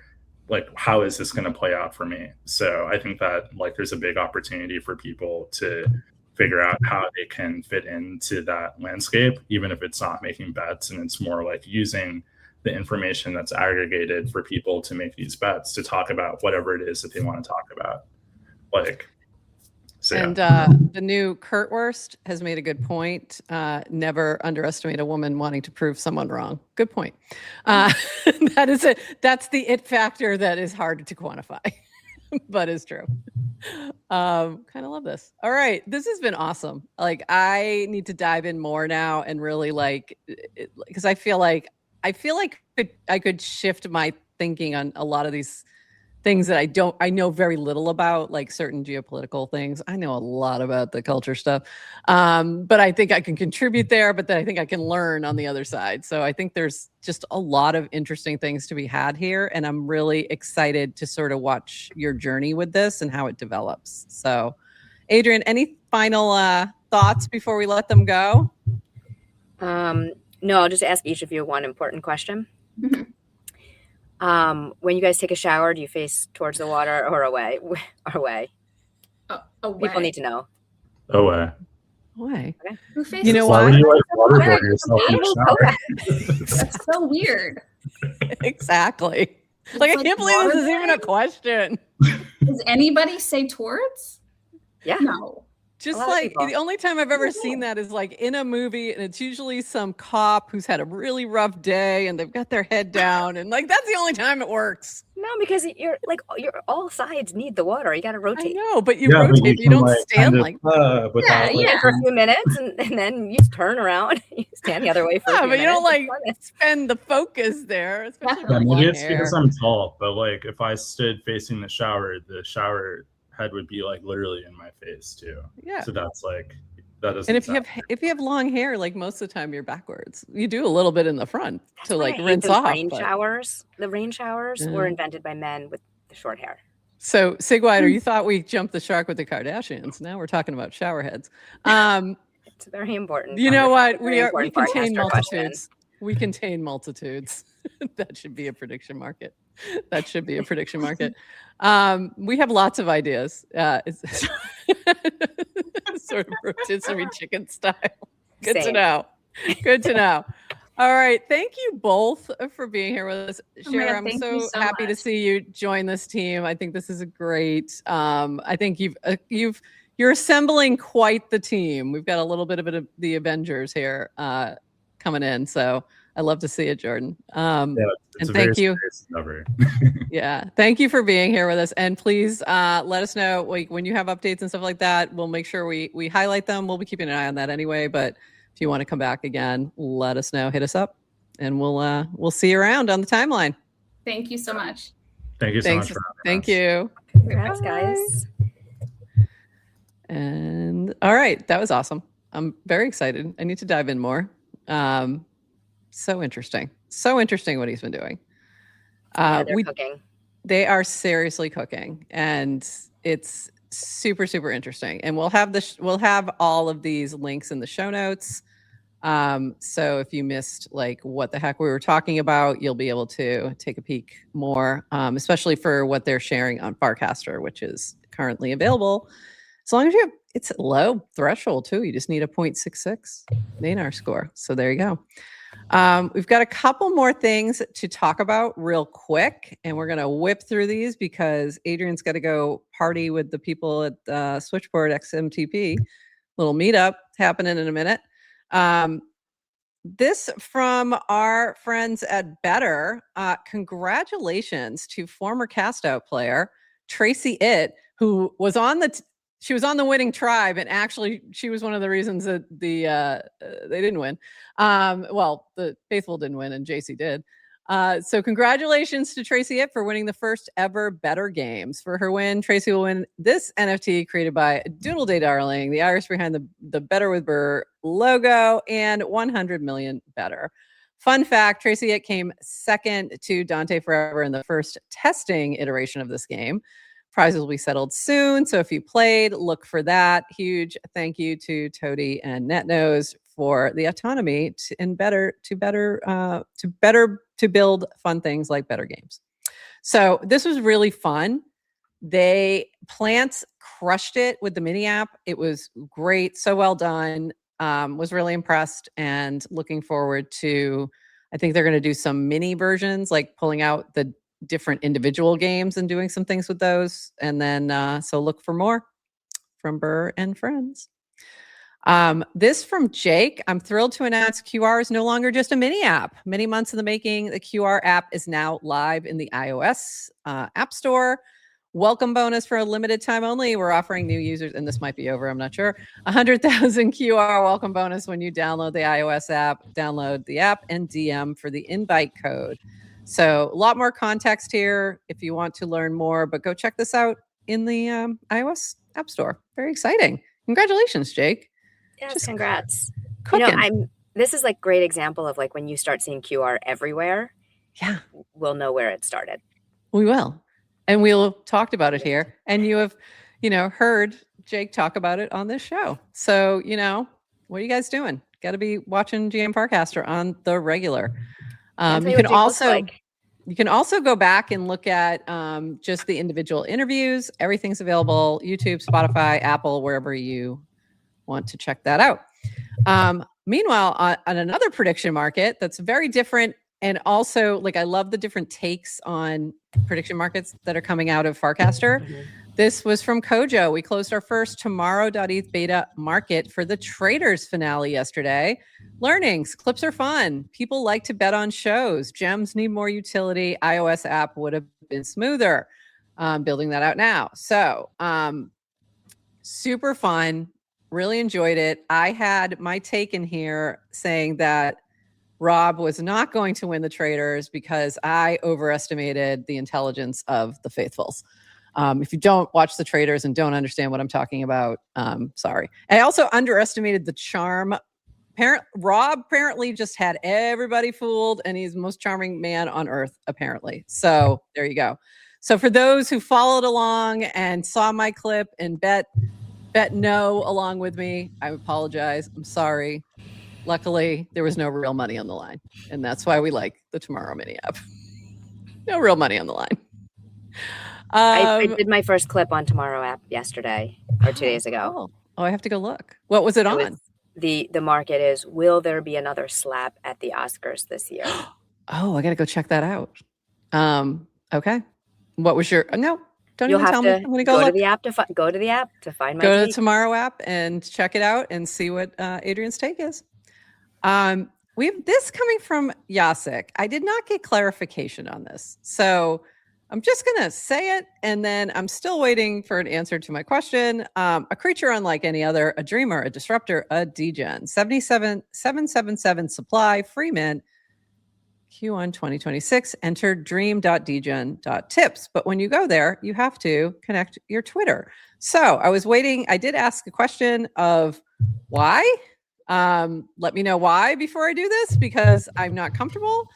like, how is this going to play out for me? So I think that like there's a big opportunity for people to figure out how they can fit into that landscape, even if it's not making bets and it's more like using the information that's aggregated for people to make these bets, to talk about whatever it is that they want to talk about. Like, so, and the new Kurtwurst has made a good point. Never underestimate a woman wanting to prove someone wrong. Good point. That is it. That's the it factor that is hard to quantify, but is true. Kind of love this. All right, this has been awesome. Like, I need to dive in more now and really like, because I feel like I could shift my thinking on a lot of these things that I know very little about, like certain geopolitical things. I know a lot about the culture stuff, but I think I can contribute there, but then I think I can learn on the other side. So I think there's just a lot of interesting things to be had here. And I'm really excited to sort of watch your journey with this and how it develops. So Adrienne, any final thoughts before we let them go? No, I'll just ask each of you one important question. When you guys take a shower, do you face towards the water or away? Away. Away. People need to know. Away. Away. Okay. Who faces You know Why why? would you like waterboard yourself in the shower? That's so weird. Exactly. Like, I can't believe this is even a question. Does anybody say towards? Yeah. No. Just like the only time I've ever seen that is like in a movie, and it's usually some cop who's had a really rough day and they've got their head down, and like that's the only time it works. No, because you're all sides need the water. You got to rotate. I know, but you rotate. You don't stand like for a few minutes, and then you turn around. You stand the other way for a few but minutes. you don't like spend the focus there. Especially maybe it's because I'm tall, but like if I stood facing the shower head would be like literally in my face too. Yeah. So that's like that doesn't. And if you have long hair, like most of the time you're backwards. You do a little bit in the front to like rinse off. The rain showers were invented by men with the short hair. So Sigwider, you thought we jumped the shark with the Kardashians. Now we're talking about shower heads. It's very important. You know what? We contain multitudes. We contain multitudes. That should be a prediction market. We have lots of ideas. It's sort of rotisserie chicken style. Good to know. All right. Thank you both for being here with us. Cher, I'm so happy to see you join this team. I think this is a great, I think you're assembling quite the team. We've got a little bit of the Avengers here coming in. So I love to see it, Jordan. And thank you. Yeah. Thank you for being here with us. And please let us know when you have updates and stuff like that. We'll make sure we highlight them. We'll be keeping an eye on that anyway. But if you want to come back again, let us know. Hit us up and we'll see you around on the timeline. Thank you so much. Thank you so much. Thank you. Congrats, guys. And all right. That was awesome. I'm very excited. I need to dive in more. So interesting what he's been doing. They're cooking. They are seriously cooking, and it's super, super interesting. And we'll have all of these links in the show notes. So if you missed like what the heck we were talking about, you'll be able to take a peek more, especially for what they're sharing on Farcaster, which is currently available. As long as it's a low threshold too. You just need a 0.66 Maynard score. So there you go. We've got a couple more things to talk about real quick, and we're going to whip through these because Adrienne's got to go party with the people at Switchboard XMTP. Little meetup happening in a minute. This from our friends at Betr. Congratulations to former cast out player Tracy It, who was on she was on the winning tribe, and actually she was one of the reasons that they didn't win. Well, the Faithful didn't win and JC did. So congratulations to Tracy It for winning the first ever Betr Games. For her win, Tracy will win this NFT created by Doodle Day Darling, the iris behind the Betr with Burr logo, and 100 million Betr. Fun fact, Tracy It came second to Dante Forever in the first testing iteration of this game. Prizes will be settled soon, so if you played, look for that. Huge thank you to Toady and NetNose for the autonomy to build fun things like Betr Games. So this was really fun. Plants crushed it with the mini app. It was great, so well done. Was really impressed and looking forward to. I think they're going to do some mini versions, like pulling out the different individual games and doing some things with those. And then, so look for more from Burr and Friends. This from Jake. I'm thrilled to announce QR is no longer just a mini app. Many months in the making, the QR app is now live in the iOS App Store. Welcome bonus for a limited time only. We're offering new users, and this might be over, I'm not sure, 100,000 QR welcome bonus when you download the iOS app, download the app, and DM for the invite code. So a lot more context here if you want to learn more, but go check this out in the iOS App Store. Very exciting. Congratulations, Jake. Yes, congrats. Cooking. This is like great example of like when you start seeing QR everywhere. Yeah. We'll know where it started. We will. And we'll talked about it here. And you have, heard Jake talk about it on this show. So, what are you guys doing? Got to be watching GM Farcaster on the regular. You can also go back and look at just the individual interviews. Everything's available: YouTube, Spotify, Apple, wherever you want to check that out. Meanwhile, on another prediction market that's very different, and also I love the different takes on prediction markets that are coming out of Farcaster. Mm-hmm. This was from Kojo. We closed our first tomorrow.eth beta market for the Traitors finale yesterday. Learnings, clips are fun. People like to bet on shows. Gems need more utility. iOS app would have been smoother. Building that out now. So super fun. Really enjoyed it. I had my take in here saying that Rob was not going to win the Traitors because I overestimated the intelligence of the Faithfuls. If you don't watch the Traitors and don't understand what I'm talking about, sorry. I also underestimated the charm. Rob apparently just had everybody fooled, and he's the most charming man on earth, apparently. So there you go. So for those who followed along and saw my clip and bet no along with me, I apologize. I'm sorry. Luckily, there was no real money on the line, and that's why we like the Tomorrow mini app. No real money on the line. I did my first clip on Tomorrow app yesterday or 2 days ago. Oh, I have to go look. What was it on? The market is, will there be another slap at the Oscars this year? Oh, I got to go check that out. Okay. What was your, no, don't You'll even tell me. I'm going to go to the app to go to the app to find my Go take. to the Tomorrow app and check it out and see what Adrienne's take is. We have this coming from Yasik. I did not get clarification on this. So I'm just going to say it, and then I'm still waiting for an answer to my question. A creature unlike any other, a dreamer, a disruptor, a degen. 777 supply, free mint, Q1 2026. Enter dream.degen.tips. But when you go there, you have to connect your Twitter. So I was waiting. I did ask a question of why. Let me know why before I do this, because I'm not comfortable.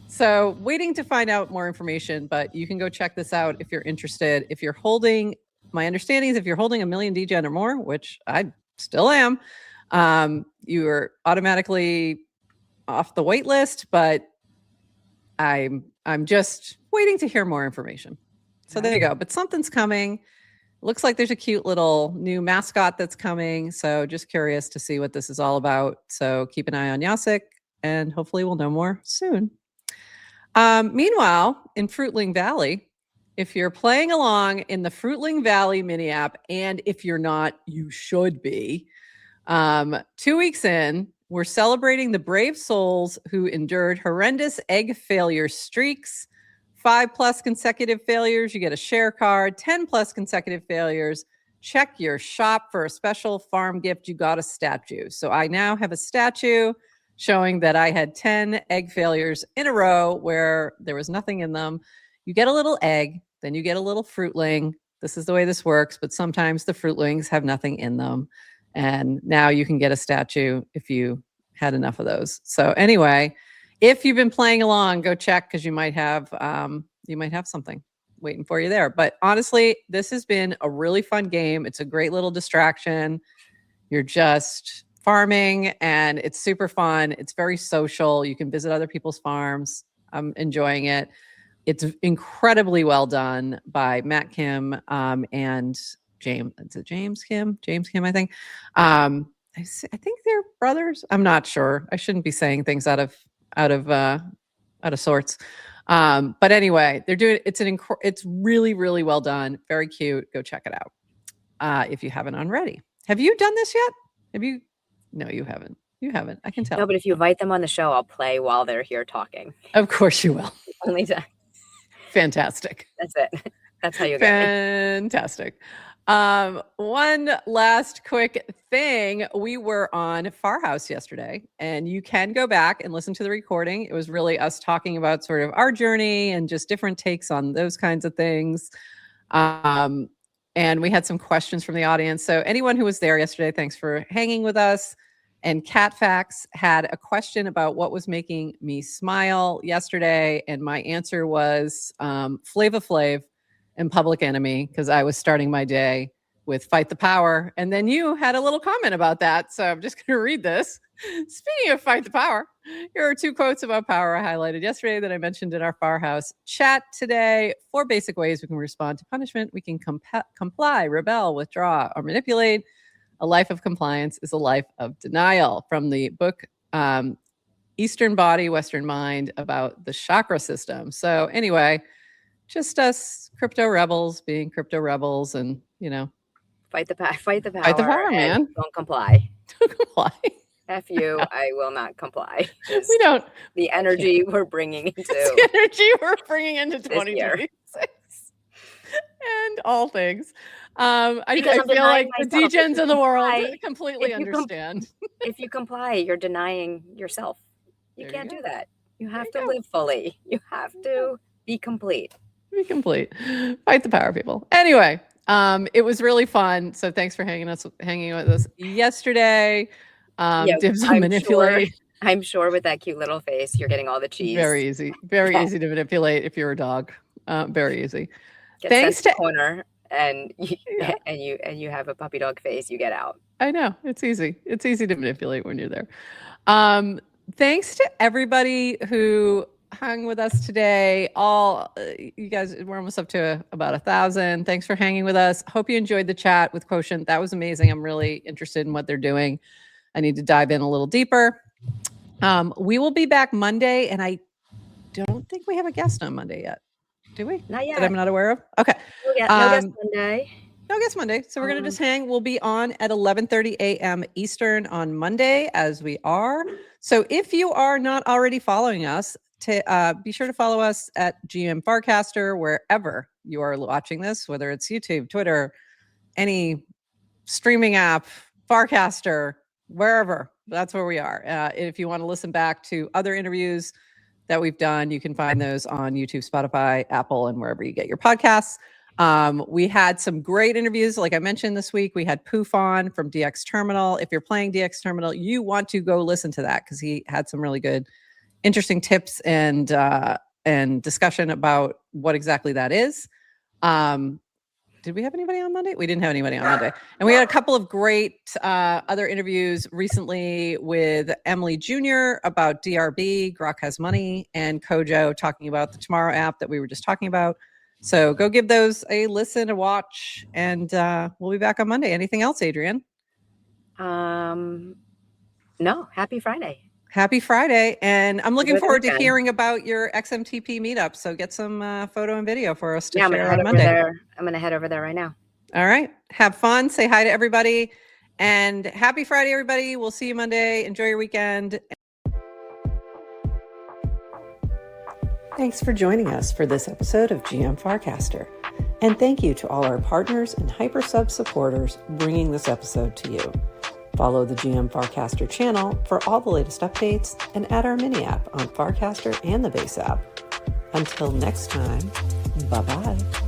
So waiting to find out more information, but you can go check this out if you're interested. If you're holding, my understanding is if you're holding 1 million degen or more, which I still am, you are automatically off the wait list, but I'm just waiting to hear more information. So there you go. But something's coming. Looks like there's a cute little new mascot that's coming. So just curious to see what this is all about. So keep an eye on Yasik, and hopefully we'll know more soon. Meanwhile, in Fruitling Valley, if you're playing along in the Fruitling Valley mini app, and if you're not, you should be. 2 weeks in, we're celebrating the brave souls who endured horrendous egg failure streaks. 5+ consecutive failures, you get a share card. 10+ consecutive failures, check your shop for a special farm gift. You got a statue. So I now have a statue showing that I had 10 egg failures in a row where there was nothing in them. You get a little egg, then you get a little fruitling. This is the way this works, but sometimes the fruitlings have nothing in them. And now you can get a statue if you had enough of those. So anyway, if you've been playing along, go check, because you might have something waiting for you there. But honestly, this has been a really fun game. It's a great little distraction. You're just farming, and it's super fun. It's very social. You can visit other people's farms. I'm enjoying it. It's incredibly well done by Matt Kim and James. Is it James Kim? James Kim, I think. I think they're brothers. I'm not sure. I shouldn't be saying things out of sorts. But anyway, they're doing it's really, really well done. Very cute. Go check it out if you haven't already. Have you done this yet? Have you? No, you haven't. You haven't. I can tell. No, but if you invite them on the show, I'll play while they're here talking. Of course you will. Only time. Fantastic. That's it. That's how you get Fantastic. One last quick thing. We were on Farhouse yesterday, and you can go back and listen to the recording. It was really us talking about sort of our journey and just different takes on those kinds of things. And we had some questions from the audience. So anyone who was there yesterday, thanks for hanging with us. And Catfax had a question about what was making me smile yesterday. And my answer was Flava Flav and Public Enemy, because I was starting my day with Fight the Power. And then you had a little comment about that. So I'm just going to read this. Speaking of Fight the Power, here are 2 quotes about power I highlighted yesterday that I mentioned in our Farhouse chat today. 4 basic ways we can respond to punishment. We can comply, rebel, withdraw, or manipulate. A life of compliance is a life of denial, from the book Eastern Body, Western Mind, about the chakra system. So anyway, just us crypto rebels being crypto rebels, and fight the power. Fight the power, man. Don't comply. Don't comply. F you, I will not comply. We don't. The energy we're bringing into the energy we're bringing into 2026 and all things. I feel like the degens of the world completely understand. If you comply, you're denying yourself. You can't do that. You have to live fully. You have to be complete. Be complete. Fight the power, people. Anyway, it was really fun. So thanks for hanging with us yesterday. Dibs on manipulate. I'm sure with that cute little face, you're getting all the cheese. Very easy. Very easy to manipulate if you're a dog. Very easy. Thanks to corner. And you have a puppy dog face, you get out. I know. It's easy. It's easy to manipulate when you're there. Thanks to everybody who hung with us today. You guys, we're almost up to about 1,000. Thanks for hanging with us. Hope you enjoyed the chat with Quotient. That was amazing. I'm really interested in what they're doing. I need to dive in a little deeper. We will be back Monday, and I don't think we have a guest on Monday yet. Do we? Not yet. That I'm not aware of? Okay. No guest Monday. No guest Monday. So we're going to just hang. We'll be on at 11:30 a.m. Eastern on Monday, as we are. So if you are not already following us, be sure to follow us at GM Farcaster, wherever you are watching this, whether it's YouTube, Twitter, any streaming app, Farcaster, wherever. That's where we are. If you want to listen back to other interviews that we've done, you can find those on YouTube, Spotify, Apple, and wherever you get your podcasts. We had some great interviews. Like I mentioned this week, we had Poof on from DX Terminal. If you're playing DX Terminal, you want to go listen to that, because he had some really good, interesting tips and discussion about what exactly that is. Did we have anybody on Monday? We didn't have anybody on Monday. And we had a couple of great other interviews recently with Emily Jr. about DRB, Grok Has Money, and Kojo talking about the Tomorrow app that we were just talking about. So go give those a listen, a watch, and we'll be back on Monday. Anything else, Adrienne? No, happy Friday. Happy Friday. And I'm looking forward to hearing about your XMTP meetup. So get some photo and video for us to share on Monday. I'm going to head over there right now. All right. Have fun. Say hi to everybody. And happy Friday, everybody. We'll see you Monday. Enjoy your weekend. Thanks for joining us for this episode of GM Farcaster. And thank you to all our partners and HyperSub supporters bringing this episode to you. Follow the GM Farcaster channel for all the latest updates and add our mini app on Farcaster and the base app. Until next time, bye-bye.